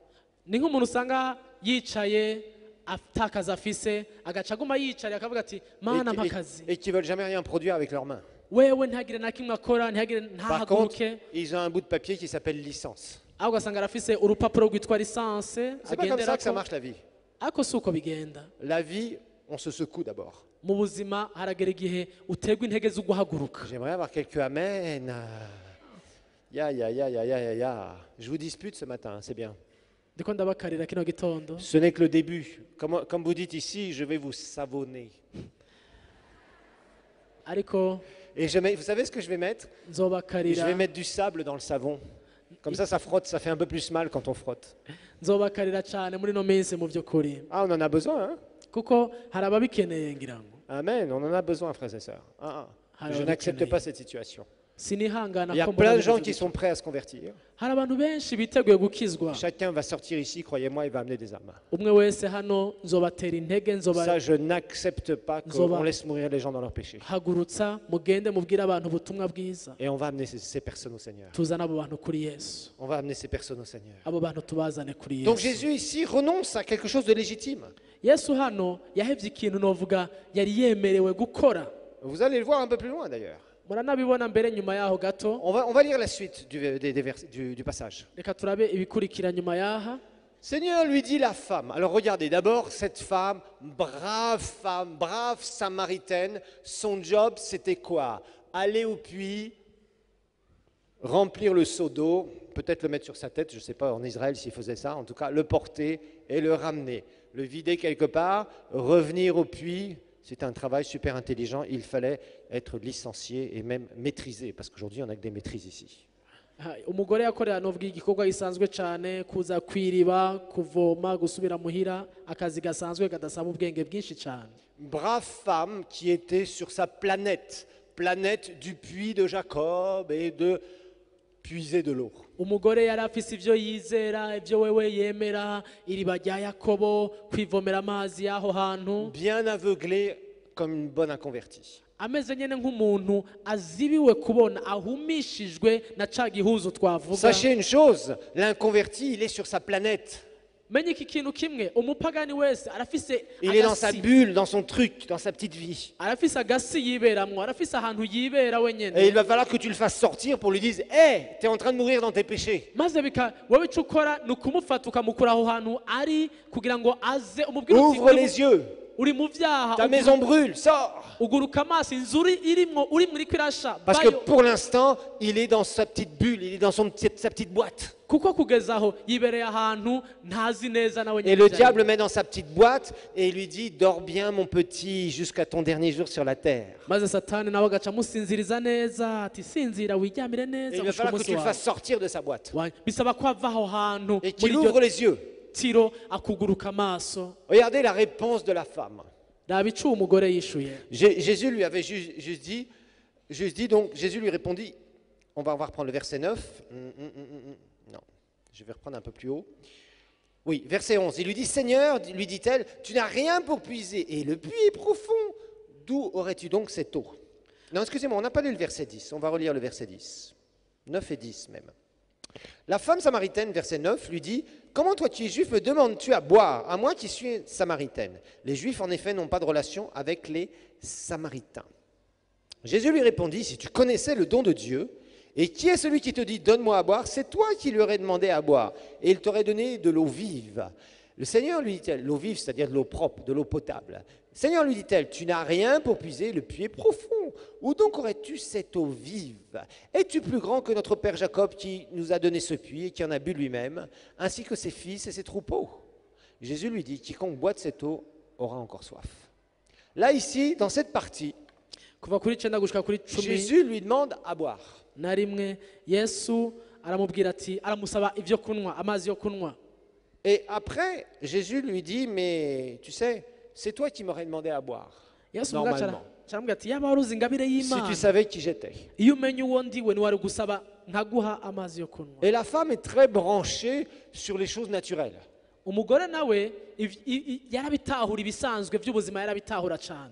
ni nk'umuntu usanga yicaye atakazi afise agaca aguma yicaye akavuga ati mana mpa akazi Et qui ne veulent jamais rien produire avec leurs mains. wewe ntihagire na kimwe akora ntihagire Par contre, ntahaguruke ils ont un bout de papier qui s'appelle licence. aho ugasanga arafise urupapuro rwitwa lisanse C'est pas comme ça que ça agenderako marche la vie. ariko si uko bigenda La vie, on se secoue d'abord. mu buzima haragera igihe uterwa intege zo guhaguruka J'aimerais avoir quelques amen. Ya, ya, ya, ya, ya, ya, ya. Je vous dispute ce matin, c'est bien. ndiko ndabakarira kino gitondo Ce n'est que le début. Comme vous dites ici, je vais vous savonner. ariko Et vous savez ce que je vais mettre? Je nzobakarira vais mettre du sable dans le savon. Comme ça frotte, ça fait un peu plus mal quand on frotte. nzobakarira cyane muri no minsi mu by'ukuri Ah, on en a besoin, hein? kuko hari ababikeneye ngira ngo Amen, on en a besoin, frères et sœurs. Alors, Je n'accepte Kenny. pas cette situation. sinihangana Il y a ko plein mbona de gens bimeze qui gutya. sont prêts à se convertir. hari abantu benshi biteguye gukizwa Chacun va sortir ici, croyez-moi, il va amener des âmes. umwe wese hano nzobatera intege Ça, je n'accepte pas Zoba. qu'on laisse mourir les gens dans leurs péchés. hagurutsa mugende mubwire abantu ubutumwa bwiza Et on va amener ces personnes au Seigneur. tuzane abo bantu kuri yesu On va amener ces personnes au Seigneur. abo bantu tubazane kuri Donc yesu Jésus ici renonce à quelque chose de légitime. yesu hano yahevye ikintu novuga yari yemerewe gukora. Vous allez le voir un peu plus loin d'ailleurs. Muranabibona mbere nyuma yaho gato. On va lire la suite du passage. Reka turabe ibikurikira nyuma yaha. Seigneur lui dit la femme. Alors regardez, d'abord cette femme, brave samaritaine, son job c'était quoi? Aller au puits, remplir le seau d'eau, peut-être le mettre sur sa tête, je ne sais pas en Israël s'il faisait ça, en tout cas le porter et le ramener. Le vider quelque part, revenir au puits, c'est un travail super intelligent, il fallait être licencié et même maîtrisé, parce qu'aujourd'hui on n'a que des maîtrises ici. Umugore yakorera novuga igikorwa gisanzwe cyane kuza kwiriba kuvoma gusubira muhira akazi gasanzwe kadasaba ubwenge bwinshi cyane. Brave femme qui était sur sa planète du puits de Jacob et de puiser de l'eau. Umugore yari afise ivyo yizera ivyo wewe yemera iriba rya Yakobo kwivomera amazi yaho hantu. Bien aveuglée comme une bonne inconvertie. Ameze nyene nk'umuntu azibiwe kubona ahumishijwe na ca gihuzo twavuga. Sachez une chose, l'inconverti, il est sur sa planète. Menye iki kintu kimwe umupagani wese arafise il est dans sa bulle, dans son truc, dans sa petite vie. Arafise agasi yiberamwo arafise ahantu yibera wenyene. Et il va falloir que tu le fasses sortir pour lui dire hey, tu es en train de mourir dans tes péchés. Maze bika wowe cukora nukumufata ukamukura aho hantu ari kugira ngo aze umubwire uti ouvre les yeux. Uri mu vyaha ta maison brûle, sors. Uguruka amaso inzuri irimwo uri muri kwirasha. Parce que pour l'instant, il est dans sa petite bulle, il est dans sa petite boîte. Kuko kugezaho yibereye ahantu ntazi neza nawe nyine. Et le diable met dans sa petite boîte et il lui dit dors bien mon petit jusqu'à ton dernier jour sur la terre. Maze satani nawe agaca musinziriza neza ati sinzira wiryamire neza. Il va falloir que tu le fasses sortir de sa boîte. Bisaba ko ava aho hantu et qu'il ouvre les yeux. Tiro akuguruka amaso. Regardez la réponse de la femme. Dabicu umugore yishuye. Jésus lui avait juste dit donc Jésus lui répondit, on va reprendre le verset 9. Non, je vais reprendre un peu plus haut. Oui, verset 11. Il lui dit, Seigneur, lui dit-elle, tu n'as rien pour puiser et le puits est profond. D'où aurais-tu donc cette eau? Non, excusez-moi, on n'a pas lu le verset 10. On va relire le verset 10. 9 et 10 même. La femme samaritaine, verset 9, lui dit, comment toi qui es juif me demandes-tu à boire, à moi qui suis samaritaine? Les juifs en effet n'ont pas de relation avec les samaritains. Jésus lui répondit, si tu connaissais le don de Dieu, et qui est celui qui te dit donne-moi à boire, c'est toi qui lui aurais demandé à boire, et il t'aurait donné de l'eau vive. Le Seigneur lui dit-elle, l'eau vive, c'est-à-dire de l'eau propre, de l'eau potable. Le Seigneur lui dit-elle, tu n'as rien pour puiser, le puits est profond. Où donc aurais-tu cette eau vive? Es-tu plus grand que notre père Jacob qui nous a donné ce puits et qui en a bu lui-même, ainsi que ses fils et ses troupeaux? Jésus lui dit, quiconque boit de cette eau aura encore soif. Là, ici, dans cette partie, Jésus lui demande à boire. Et après, Jésus lui dit, mais tu sais, c'est toi qui m'aurais demandé à boire. Normalement. Si tu savais qui j'étais. Et la femme est très branchée sur les choses naturelles.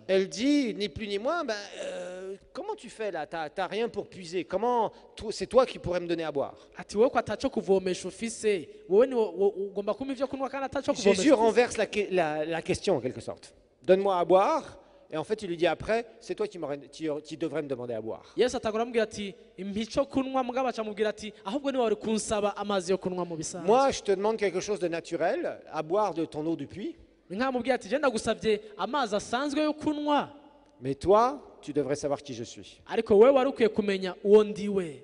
Elle dit, ni plus ni moins, comment tu fais là? T'as rien pour puiser. Comment c'est toi qui pourrais me donner à boire? Jésus renverse la question en quelque sorte. Donne-moi à boire. Et en fait, il lui dit après, c'est toi qui devrais me demander à boire. Moi, je te demande quelque chose de naturel, à boire de ton eau du puits. Mais toi, tu devrais savoir qui je suis.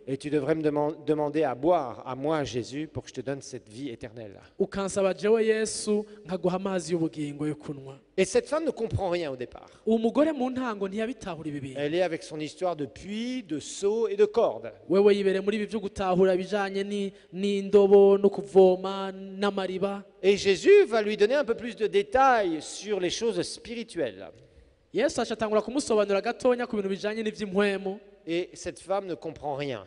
Et tu devrais me demander à boire à moi, Jésus, pour que je te donne cette vie éternelle. Et cette femme ne comprend rien au départ. Elle est avec son histoire de puits, de seau et de corde. Et Jésus va lui donner un peu plus de détails sur les choses spirituelles. Et cette femme ne comprend rien.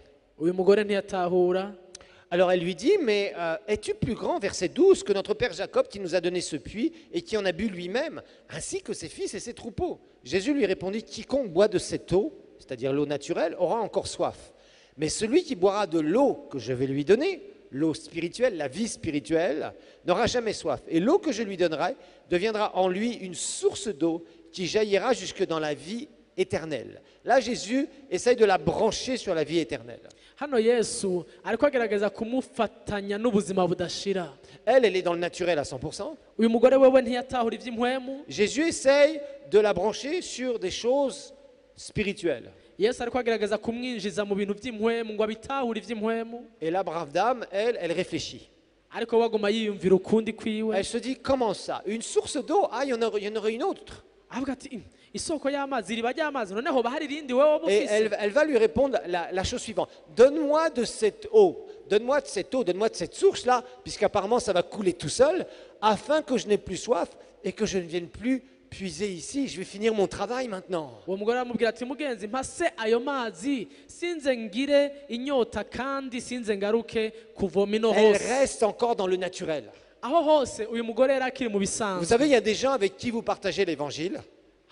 Alors elle lui dit, mais es-tu plus grand, verset 12, que notre père Jacob qui nous a donné ce puits et qui en a bu lui-même, ainsi que ses fils et ses troupeaux? Jésus lui répondit, quiconque boit de cette eau, c'est-à-dire l'eau naturelle, aura encore soif. Mais celui qui boira de l'eau que je vais lui donner l'eau spirituelle, la vie spirituelle, n'aura jamais soif. Et l'eau que je lui donnerai deviendra en lui une source d'eau qui jaillira jusque dans la vie éternelle. Là, Jésus essaye de la brancher sur la vie éternelle. hano yesu ariko agerageza kumufatanya n'ubuzima budashira. Elle est dans le naturel à 100%. Uyu mugore wewe ntiyatahura iby'impwemu. Jésus essaye de la brancher sur des choses spirituelles. Yesu ariko agerageza kumwinjiza mu bintu by'impwemu ngo abitahure iby'impwemu. Et la brave dame, elle réfléchit. Ariko waguma yiyumvira ukundi kwiwe. Elle se dit, comment ça? Une source d'eau? Ah, il y en aurait une autre. avuga ati isoko y'amazi iriba ry'amazi noneho bahari rindi wewe Et bufise. elle va lui répondre la chose suivante. Donne-moi de cette eau. Donne-moi de cette eau, donne-moi de cette source-là, puisqu'apparemment ça va couler tout seul, afin que je n'ai plus soif et que je ne vienne plus puiser ici. Je vais finir mon travail maintenant. Uwo mugore aramubwira ati mugenzi mpase ayo mazi sinze ngire inyota kandi sinze ngaruke kuvoma ino Elle hose. reste encore dans le naturel. Aho hose uyu mugore yari akiri mu Vous bisanzwe. savez, il y a des gens avec qui vous partagez l'évangile.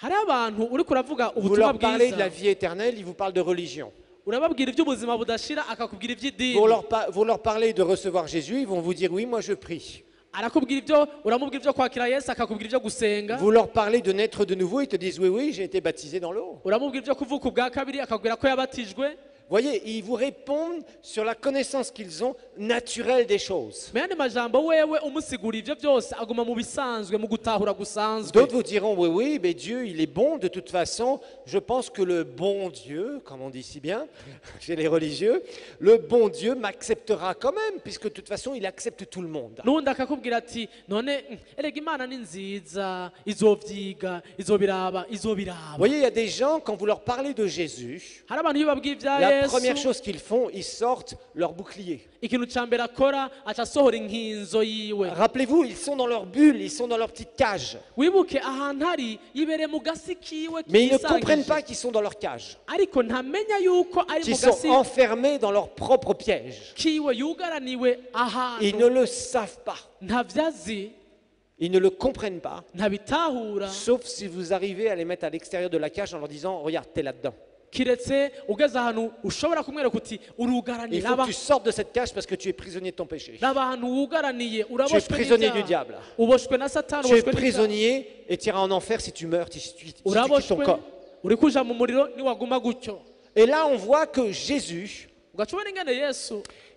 Hari abantu uri kuravuga Vous ubutumwa leur parlez de la bwiza vie éternelle, ils vous parlent de religion. urababwira iby'ubuzima budashira akakubwira iby'idini. Vous leur parlez de recevoir Jésus, ils vont vous dire oui, moi je prie. arakubwira ibyo uramubwira ibyo kwakira Yesu akakubwira ibyo gusenga. Vous leur parlez de naître de nouveau, ils te disent oui, oui, j'ai été baptisé dans l'eau. uramubwira ibyo kuvuka ubwa kabiri akakubwira ko yabatijwe. Voyez, ils vous répondent sur la connaissance qu'ils ont naturelle des choses. mu yandi majambo wewe umusigura ibyo byose aguma mu bisanzwe mu gutahura gusanzwe. D'autres vous diront oui, oui, mais Dieu, il est bon de toute façon. Je pense que le bon Dieu, comme on dit si bien chez les religieux, le bon Dieu m'acceptera quand même, puisque de toute façon, il accepte tout le monde. n'undi akakubwira ati none erega imana ni nziza izovyiga izobiraba Vous izobiraba. voyez, il y a des gens, quand vous leur parlez de Jésus, hari abantu iyo babwiye ibya la première Yesu chose qu'ils font, ils sortent leur bouclier. ikintu ca mbere akora aca asohora inkinzo yiwe. Rappelez-vous, ils sont dans leur bulle, ils sont dans leur petite cage. wibuke ahantu hari yibereye mu gasi kiwe Mais ils ne comprennent kisangije. pas qu'ils sont dans leur cage, ariko ntamenya yuko ari mu qu'ils gasi sont enfermés dans leur propre piège. kiwe yugaraniwe Ils ahantu ne le savent pas, ntavyazi ils ne le comprennent pas, ntabitahura sauf si vous arrivez à les mettre à l'extérieur de la cage en leur disant, regarde, t'es là-dedans. kiretse ugeze ahantu ushobora kumwereka uti Il urugaraniye faut que tu sortes de cette cage parce que tu es prisonnier de ton péché. n'abantu wugaraniye Tu es uraboshwe prisonnier du n'ibyaha. diable. uboshwe na satani Tu es uboshwe n'ibyaha. prisonnier et tu iras en enfer si tu meurs, si tu quittes ton uraboshwe corps. uri kuja mu muriro niwaguma gutyo. Et là, on voit que Jésus, ugaca ubona ingene yesu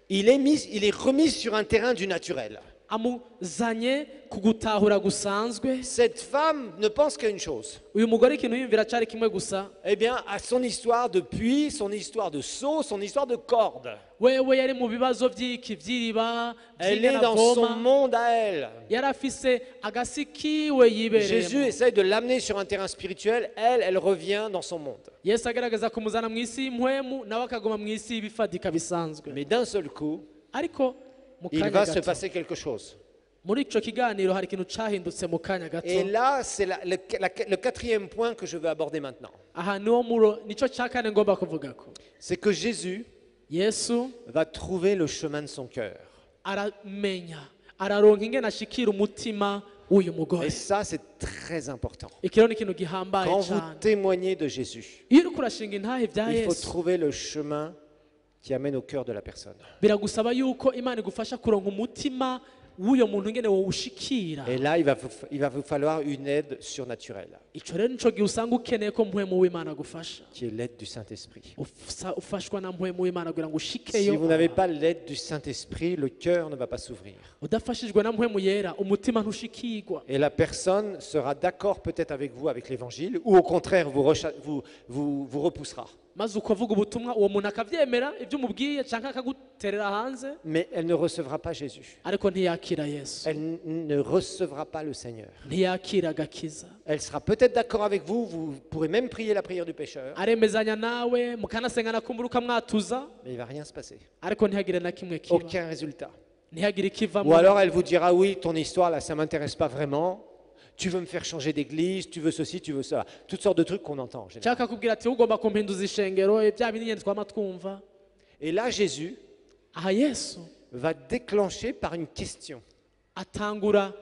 il est remis sur un terrain du naturel. amuzanye kugutahura gusanzwe. Cette femme ne pense qu'à une chose. uyu mugore ikintu yiyumvira cari kimwe gusa, Eh bien, à son histoire de puits, son histoire de seau, son histoire de corde. wewe yari mu bibazo by'iki by'iriba Elle est dans son by'inyaravoma, monde à elle. yari afise agasi kiwe Jésus yibereyemo. essaye de l'amener sur un terrain spirituel. Elle revient dans son monde. yesu agerageza kumuzana mu isi y'impwemu nawe akaguma mu isi y'ibifadika bisanzwe. Mais d'un seul coup, ariko mu il kanya va se gato passer quelque chose. muri ico kiganiro hari ikintu cahindutse mu kanya gato. Et là, c'est le quatrième point que je veux aborder maintenant. aha nico ca kane ngomba kuvugako. C'est que Jésus yesu va trouver le chemin de son cœur. aramenya araronka ingene ashikira umutima w'uyu mugore. Et ça, c'est très important. iki rero ni ikintu gihambaye Quand vous cyane. témoignez de Jésus, iyo uriko urashinga intahe vya il faut yesu trouver le chemin qui amène au cœur de la personne. biragusaba yuko imana igufasha kuronka umutima w'uyo muntu ingene wowushikira. Et là, il va vous falloir une aide surnaturelle, ico rero nico gihe usanga ukeneye ko mpwemu w'imana agufasha, qui est l'aide du Saint-Esprit. ufashwa na mpwemu w'imana kugira ngo Si ushikeyo. vous n'avez pas l'aide du Saint-Esprit, le cœur ne va pas s'ouvrir. udafashijwe na mpwemu yera umutima ntushikirwa. Et la personne sera d'accord peut-être avec vous, avec l'évangile, ou au contraire vous repoussera. maze ukavuga ubutumwa uwo muntu akavyemera ibyo umubwiye canke akaguterera hanze, Mais elle ne recevra pas Jésus. ariko ntiyakira yesu, Elle ne recevra pas le Seigneur. ntiyakira agakiza. Elle sera peut-être d'accord avec vous, vous pourrez même prier la prière du pécheur, aremezanya nawe mukanasengana kumbura ukamwatuza, mais il ne va rien se passer. ariko ntihagire na kimwe kiba, Aucun résultat. ntihagire Ou ikivamo. alors elle vous dira, oui, ton histoire là, ça ne m'intéresse pas vraiment. Tu veux me faire changer d'église, tu veux ceci, tu veux ça. Toutes sortes de trucs qu'on entend en général. cyangwa akakubwira ati ugomba kumpinduza ishengero, bya bindi nyene twama twumva. Et là, Jésus aha yesu va déclencher par une question. atangura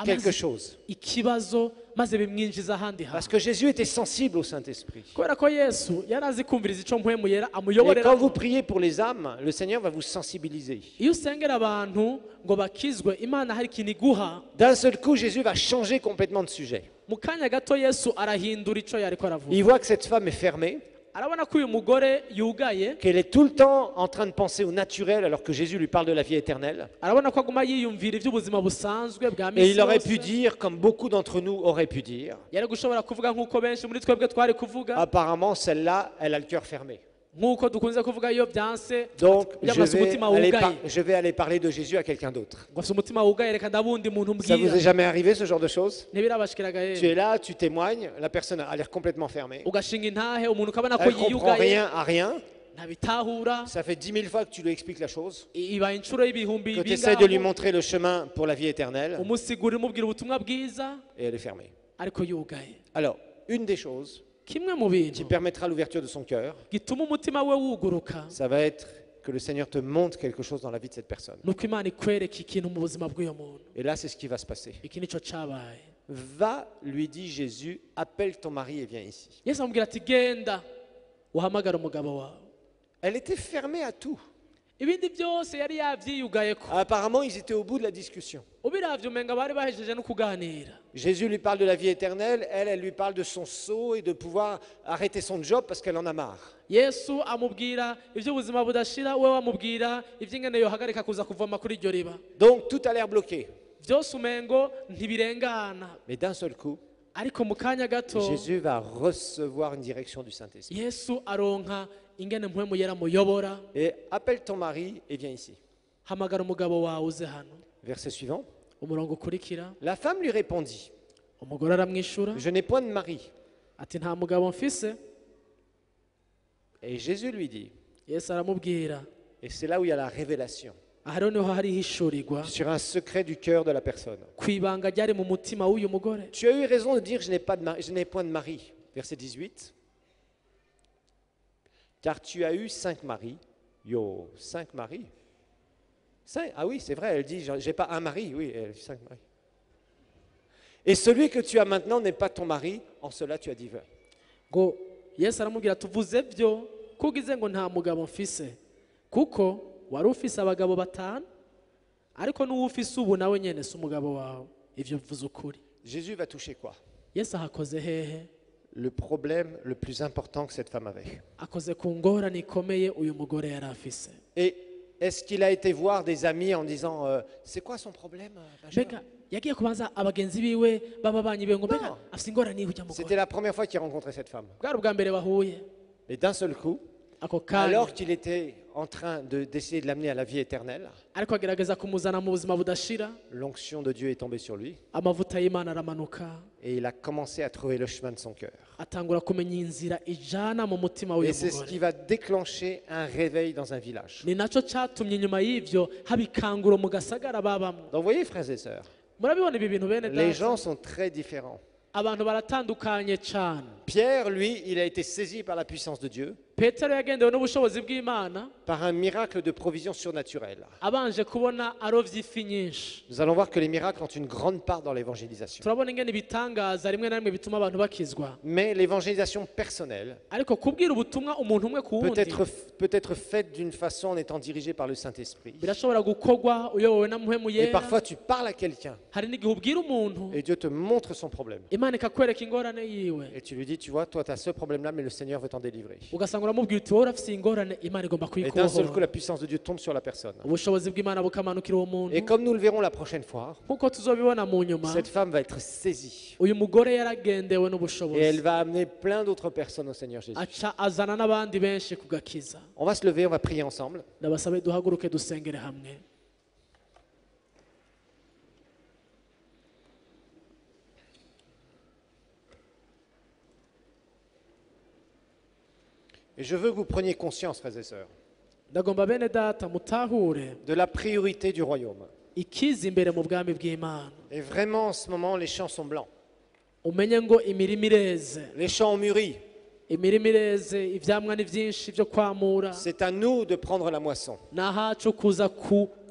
quelque chose. ikibazo maze bimwinjiza ahandi Parce hantu que Jésus était sensible au Saint-Esprit. kubera ko yesu yari azi kumviriza icyo mpwemu yera Et amuyoborera quand vous priez pour les âmes, le Seigneur va vous sensibiliser. iyo usengera abantu ngo bakizwe imana hari ikintu iguha D'un seul coup, Jésus va changer complètement de sujet. mu kanya gato yesu arahindura icyo yari ko aravuga Il voit que cette femme est fermée, arabona ko uyu mugore yugaye qu'elle est tout le temps en train de penser au naturel alors que Jésus lui parle de la vie éternelle. arabona ko aguma yiyumvira iby'ubuzima busanzwe bwa Et misi il aurait pu yose dire, comme beaucoup d'entre nous auraient pu dire, yari gushobora kuvuga nk'uko benshi muri twebwe twari kuvuga apparemment celle-là, elle a le cœur fermé. nk'uko dukunze kuvuga iyo byanse Donc byamaze umutima wugaye je vais aller parler de Jésus à quelqu'un d'autre. ngo afite umutima wugaye reka ndabundi muntu Ça vous mbwira est jamais arrivé ce genre de choses? ntibirabashikiraga Tu yewe es là, tu témoignes, la personne a l'air complètement fermée. ugashinga intahe umuntu ukabona ko Elle comprend yiyugaye rien à rien. ntabitahura Ça fait 10 000 fois que tu lui expliques la chose. iba inshuro y'ibihumbi Que tu essaies de lui bingaho montrer le chemin pour la vie éternelle. umusigurira umubwira ubutumwa bwiza Et elle est fermée. ariko yugaye Alors, une des choses kimwe mu bintu qui permettra l'ouverture de son cœur, gituma umutima we wuguruka ça va être que le Seigneur te montre quelque chose dans la vie de cette personne. nuko imana ikwereka ikintu mu buzima bw'uyo muntu Et là, c'est ce qui va se passer. iki nicyo cyabaye Va, lui dit Jésus, appelle ton mari et viens ici. yesu amubwira ati genda uhamagara umugabo wawe Elle était fermée à tout. ibindi byose yari yabyiyugaye ko Apparemment, ils étaient au bout de la discussion. ubiravye umenga bari bahejeje no kuganira Jésus lui parle de la vie éternelle, elle lui parle de son sceau et de pouvoir arrêter son job parce qu'elle en a marre. yesu amubwira iby'ubuzima budashira we wamubwira iby'ingene yohagarika kuza kuvoma kuri iryo riba Donc, tout a l'air bloqué. byose umengo ntibirengana Mais d'un seul coup, ariko mu kanya gato Jésus va recevoir une direction du Saint-Esprit. yesu aronka ingene mpwemu yera muyobora Et appelle ton mari et viens ici. hamagara umugabo wawe uze hano Verset suivant. umurongo ukurikira La femme lui répondit, umugore aramwishura je n'ai point de mari. ati nta mugabo mfise Et Jésus lui dit, yesu aramubwira et c'est là où il y a la révélation, aha rero niho hari hishurirwa sur un secret du cœur de la personne. ku ibanga ryari mu mutima w'uyu mugore Tu as eu raison de dire, je n'ai point de mari. Verset 18. Car tu as eu 5 maris. Yo, 5 maris. Ah oui, c'est vrai, elle dit, j'ai pas un mari. Oui, elle dit 5 maris. Et celui que tu as maintenant n'est pas ton mari, en cela tu as dit vrai. ngo yesu aramubwira tuvuze byo ko ugize ngo nta mugabo mfise kuko wari ufise abagabo batanu ariko n'uwo ufise ubu nawe nyene si umugabo wawe ivyo bivuze ukuri Jésus va toucher quoi? yesu ahakoze hehe Le problème le plus important que cette femme avait. akoze ku ngorane ikomeye uyu mugore yari afise Et est-ce qu'il a été voir des amis en disant, c'est quoi son problème, Benjamin? mbega yagiye kubanza abagenzi biwe b'ababanyi be ngo mbega Non. afise ingorane yiwe ujya C'était mugore la première fois qu'il rencontrait cette femme. bwari ubwa mbere bahuye Et d'un seul coup, ako kanya alors qu'il était en train d'essayer de l'amener à la vie éternelle, ariko agerageza kumuzana mu buzima budashira l'onction de Dieu est tombée sur lui amavuta y'imana aramanuka et il a commencé à trouver le chemin de son cœur. atangura kumenya inzira ijana mu mutima Et w'uyu c'est ce mugore qui va déclencher un réveil dans un village. ni nacyo cyatumye inyuma y'ibyo haba ikanguro mu gasagara babamo Donc vous voyez, frères et sœurs, murabibona ibi bintu bene les data gens sont très différents. abantu baratandukanye cyane Pierre, lui, il a été saisi par la puissance de Dieu, petero yagendewe n'ubushobozi bw'imana par un miracle de provision surnaturelle. abanje kubona arovye ifi nyinshi Nous allons voir que les miracles ont une grande part dans l'évangélisation. turabona ingene ibitangaza rimwe na rimwe bituma abantu bakizwa Mais l'évangélisation personnelle ariko kubwira ubutumwa umuntu umwe ku wundi peut être faite d'une façon en étant dirigée par le Saint-Esprit. birashobora gukorwa uyobowe na muhemu Et yera parfois, tu parles à quelqu'un hari n'igihe ubwira umuntu et Dieu te montre son problème. imana ikakwereka ingorane yiwe Et tu lui dis, tu vois, toi, tu as ce problème-là, mais le Seigneur veut t'en délivrer. ugasanga uramubwira uti wowe urafise ingorane imana igomba Et d'un seul coup, kuyikubohora la puissance de Dieu tombe sur la personne. ubushobozi bw'imana bukamanukira uwo muntu Et comme nous le verrons la prochaine fois, nk'uko tuzobibona mu nyuma cette femme va être saisie. uyu mugore yaragendewe Et n'ubushobozi elle va amener plein d'autres personnes au Seigneur Jésus. aca azana n'abandi benshi kugakiza On va se lever, on va prier ensemble. ndabasabe duhaguruke dusengere hamwe Et je veux que vous preniez conscience, frères et sœurs, ndagomba bene data mutahure de la priorité du royaume. ikiza imbere mu bwami bw'imana Et vraiment, en ce moment, les champs sont blancs. umenye ngo imirima ireze Les champs ont mûri. imirima ireze ivyamwa ni vyinshi vyo kwamura C'est à nous de prendre la moisson. nahacu kuza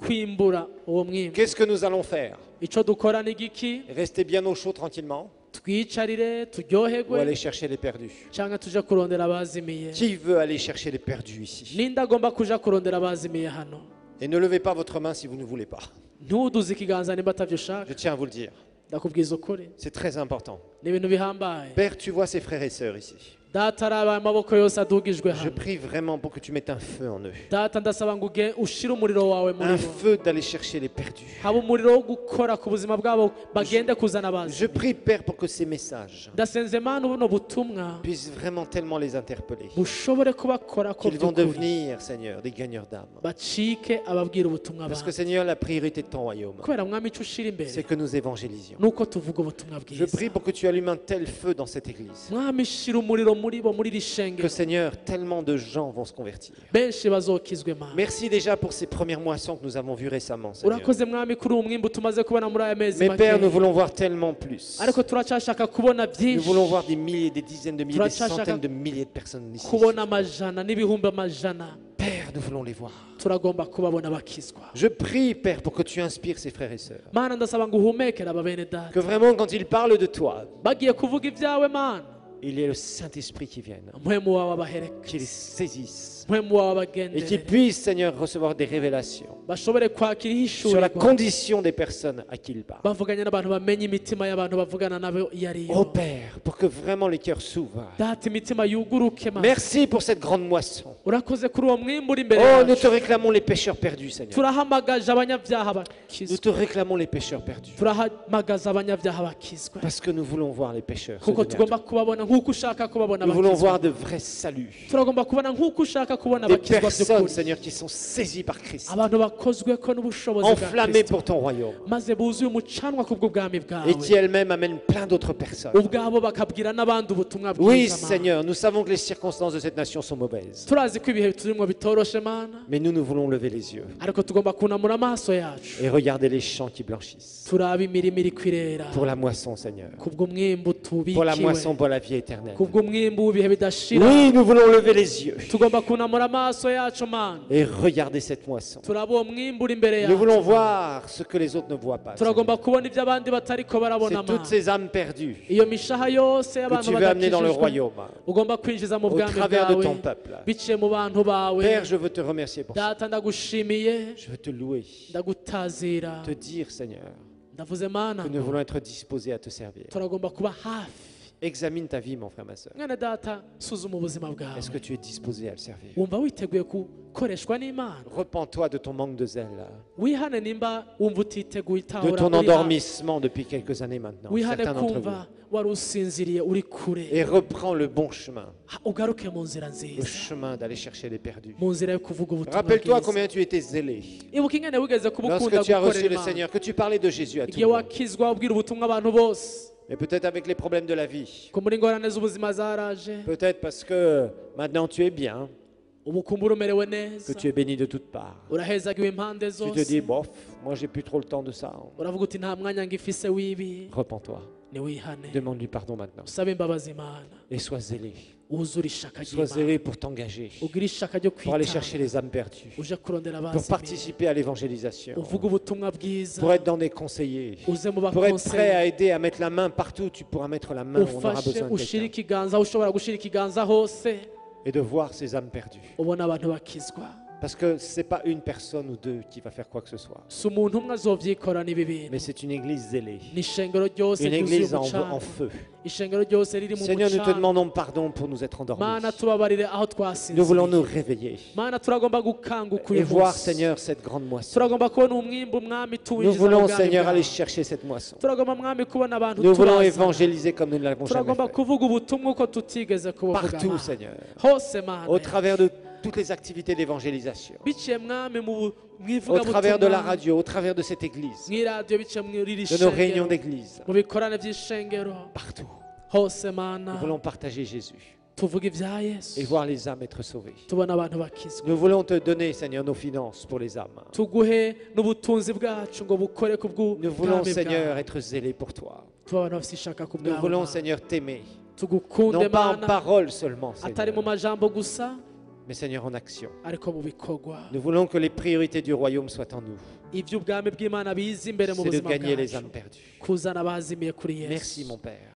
kwimbura uwo mwimbu. Qu'est-ce que nous allons faire? Ico dukora ni giki? Rester bien au chaud tranquillement Twicarire ou turyoherwe aller chercher les perdus? canke tuje kurondera abazimiye. Qui veut aller chercher les perdus ici? Ninde agomba kuja kurondera abazimiye hano? Et ne levez pas votre main si vous ne voulez pas. Ntuduze ikiganza nimba atavyoshaka. Je tiens à vous le dire. Ndakubwiza ukuri C'est très important. ni ibintu bihambaye. Père, tu vois ces frères et sœurs ici. Data araba amaboko yose adugijwe Je hano. prie vraiment pour que tu mettes un feu en eux. Data ndasaba ngo ushire umuriro wawe muri Un bo. feu d'aller chercher les perdus. Haba umuriro wo gukora ku buzima bwabo bagende kuzana Je abazi. prie, Père, pour que ces messages Ndasenze Mana buno butumwa puissent vraiment tellement les interpeller. bushobore kubakora ko Qu'ils vont by'ukuri. devenir, Seigneur, des gagneurs d'âme. Bacike ababwira ubutumwa Parce que, bwawe. Seigneur, la priorité de ton royaume, Kubera mwami ico ushira c'est imbere que nous évangélisions. nuko tuvuga ubutumwa Je bwiza. prie pour que tu allumes un tel feu dans cette église. Mwami shira umuriro muri bo muri Que, rishengero. Seigneur, tellement de gens vont se convertir. Benshi bazokizwe Mana. Merci déjà pour ces premières moissons que nous avons vues récemment, Seigneur. Urakoze mwami kuri uwo mwimbu tumaze kubona muri aya mezi Mais Père, nous make. voulons voir tellement plus. Ariko turacashaka kubona Nous byinshi. voulons voir des milliers, des dizaines de milliers, des Turachashaka centaines de milliers de personnes ici. kubona amajana n'ibihumbi amajana. Père, nous voulons les voir. Turagomba kubabona bakizwa. Je prie, Père, pour que tu inspires ces frères et sœurs. Mana ndasaba ngo uhumekere aba bene data. Que vraiment, quand ils parlent de toi, Bagiye kuvuga ibyawe Mana. il y ait le Saint-Esprit qui vienne, Mpwemu wawe abaherekeze. qu'il saisisse Mpwemu wawe et qu'ils abagendere. puissent, Seigneur, recevoir des révélations Bashobore kwakira sur la ihishurirwa. condition des personnes à qui ils parlent. Bavuganye n'abantu bamenye imitima y'abantu bavugana nabo iyo ari Oh yo. Père, pour que vraiment les cœurs s'ouvrent. Data imitima yuguruke Mana. Merci pour cette grande moisson. Urakoze kuri uwo mwimbu uri imbere Oh, nous yacu. te réclamons les pécheurs perdus, Seigneur. Turahamagaje abanyabyaha Nous bakizwe. te réclamons les pécheurs perdus. Turahamagaza abanyabyaha bakizwe. Parce que nous voulons voir les pécheurs se Kuko donner à tugomba toi. kubabona nk'uko ushaka kubabona Nous voulons bakizwa. voir de vrais saluts. Turagomba kubona nk'uko ushaka kubona Des bakizwa personnes, by'ukuri. Seigneur, qui sont saisies par Christ. Abantu bakozwe ko n'ubushobozi bwa Enflammées Kristo. pour ton royaume. Maze buzuye umucanwa ku bw'ubwami Et bwawe. qui elles-mêmes amènent plein d'autres personnes. ubwabo bakabwira n'abandi ubutumwa Oui, bwiza Mana. Seigneur, nous savons que les circonstances de cette nation sont mauvaises. Turazi ko ibihe turimo bitoroshe Mana, Mais nous voulons lever les yeux ariko tugomba kunamura amaso yacu et regarder les champs qui blanchissent. turaba imirimo iri kwirera Pour la moisson, Seigneur. kubw'umwimbu Pour la moisson, tubikiwe pour la vie éternelle. kubw'umwimbu w'ibihe bidashira. Oui, nous voulons lever les yeux Tugomba kunamura amaso yacu Mana, et regarder cette moisson. turaba uwo mwimbu uri imbere Nous yacu. voulons voir ce que les autres ne voient pas. turagomba kubona ibyo abandi batariko barabona C'est toutes Mana. ces âmes perdues Iyo mishaha yose que y'abantu tu veux amener dans le badakijijwe royaume ugomba kwinjiza mu au bwami travers de bwawe ton peuple. biciye mu bantu bawe. Père, je veux te remercier pour ça. Data ndagushimiye, Je veux te louer, ndagutazira, te dire, Seigneur, ndavuze Mana que nous voulons être disposés à te servir. turagomba kuba hafi. Examine ta vie, mon frère, ma soeur. Mwene data suzuma ubuzima bwawe, Est-ce que tu es disposé à le servir? wumva witeguye gukoreshwa n'Imana. Repends-toi de ton manque de zèle, Wihane nimba wumva utiteguye de itahura ton uri hafi. endormissement depuis quelques années maintenant, Wihane certains d'entre kumva vous. wari usinziriye uri kure. Et reprends le bon chemin, Ugaruke mu nzira le nziza, chemin d'aller chercher les perdus. mu nzira yo kuvuga ubutumwa Rappelle-toi bwiza. combien tu étais zélé Ibuka ingene wigeze kuba lorsque ukunda tu as gukorera reçu le Imana. Seigneur, que tu parlais de Jésus à tout Igihe le monde. wakizwa ubwira ubutumwa abantu bose, Et peut-être avec les problèmes de la vie. ko muri ingorane z'ubuzima zaraje, Peut-être parce que maintenant tu es bien, ubu kumbura umerewe que neza, tu es béni de toutes parts. urahezagiwe impande Tu te zose, dis, bof, moi j'ai plus trop le temps de ça. uravuga uti nta mwanya ngifise w'ibi. Repends-toi. Niwihane, Demande-lui pardon maintenant. usabe imbabazi Imana, Et sois zélé. wuzure ishaka Sois ry'Imana, zélé pour t'engager, ugire ishaka ryo pour aller chercher kwitanga, les âmes perdues, uje kurondera pour abazimiye, participer à l'évangélisation, uvuge ubutumwa bwiza, pour être dans des conseillers, uze mu pour être prêt bakonseye, à aider, à mettre la main partout où tu pourras mettre la main, où on aura ufashe besoin de ushire quelqu'un. ikiganza aho ushobora gushira ikiganza hose, Et de voir ces âmes perdues. ubona abantu bakizwa. Parce que ce n'est pas une personne ou deux qui va faire quoi que ce soit, Si umuntu umwe azovyikora n'ibi bintu, mais c'est une église zélée, ni ishengero ryose une ryuzuye église en umucanga, feu. ishengero ryose riri mu Seigneur, nous te mucanga. demandons pardon pour nous être endormis. Mana tubabarire aho Nous voulons nous twasinziriye. réveiller Mana turagomba gukanguka et uyu voir, munsi. Seigneur, cette grande moisson. Turagomba kubona umwimbu mwami Nous tuwinjiza mu voulons, bwami Seigneur, aller bwawe. chercher cette moisson. Turagomba mwami kubona abantu Nous voulons turazana. évangéliser comme nous ne l'avons jamais Turagomba fait. kuvuga ubutumwa uko tutigeze kubuvuga Partout, Mana. Seigneur. Hose Mana. Au travers de toutes les activités d'évangélisation. biciye mwami mu Au travers de la ivugabutumwa, radio, au travers de cette église. mw'iradiyo biciye muri iri De nos réunions shengero, d'église. mu bikorane by'ishengero Partout. hose Nous Mana, voulons partager Jésus tuvuge ibya Yesu, et voir les âmes être sauvées. tubona abantu bakizwa. Nous voulons te donner, Seigneur, nos finances pour les âmes. tuguhe n'ubutunzi bwacu ngo bukore ku Nous voulons, bw'ubwami Seigneur, bwawe. être zélés pour toi. tuba abantu bafite ishaka ku Nous bwawe voulons, Mana. Seigneur, t'aimer tugukunde non pas en mana parole seulement, atari mu Seigneur, majambo gusa mais Seigneur en action. ariko mu bikorwa. Nous voulons que les priorités du royaume soient en nous. Ivy'ubwami bw'Imana biza imbere mu C'est de buzima gagner les bwacu âmes perdues. kuzana abazimiye kuri Yesu. Merci mon Père.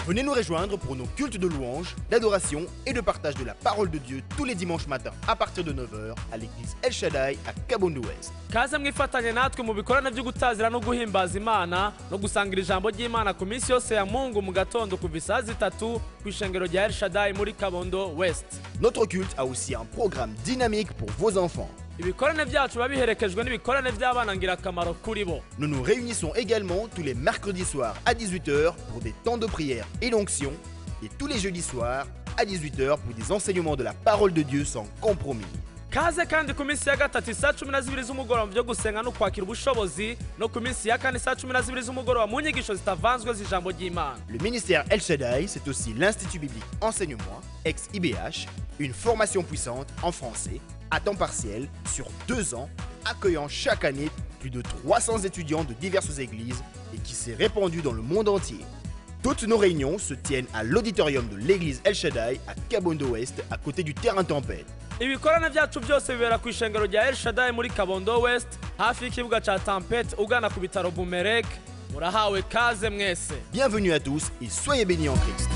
Venez nous rejoindre pour nos cultes de louange, d'adoration et de partage de la parole de Dieu tous les dimanches matins à partir de 9h à l'église El Shaddai à Kabondo Ouest. kaze mwifatanye natwe mu bikorane byo gutazira no guhimbaza Imana no gusangira ijambo ry'Imana ku minsi yose ya Mungu mu gatondo kuva isaha 3 ku ishengero rya El Shaddai muri Kabondo West. Notre culte a aussi un programme dynamique pour vos enfants. Ibikorane byacu biba biherekejwe n'ibikorane by'abana ngirakamaro kuri bo. Nous nous réunissons également tous les mercredis soirs à 18h pour des temps de prière et d'onction et tous les jeudis soirs à 18h pour des enseignements de la parole de Dieu sans compromis. Kaze kandi ku minsi ya gatatu saa 12 z'umugoroba byo gusenga no kwakira ubushobozi no ku minsi ya kane saa 12 z'umugoroba mu nyigisho zitavanzwe z'ijambo ry'Imana. Le ministère El Shaddai, c'est aussi l'Institut biblique Enseignement, ex-IBH, une formation puissante en français, à temps partiel, sur 2 ans, accueillant chaque année plus de 300 étudiants de diverses églises et qui s'est répandue dans le monde entier. Toutes nos réunions se tiennent à l'auditorium de l'église El Shaddai à Kabondo Ouest, à côté du terrain Tempête. Ibikorane byacu byose bibera ku ishengero rya El Shaddai muri Kabondo West hafi y'ikibuga ca Tempête ugana ku bitaro Bumerek. Murahawe kaze mwese. Bienvenue à tous et soyez bénis en Christ.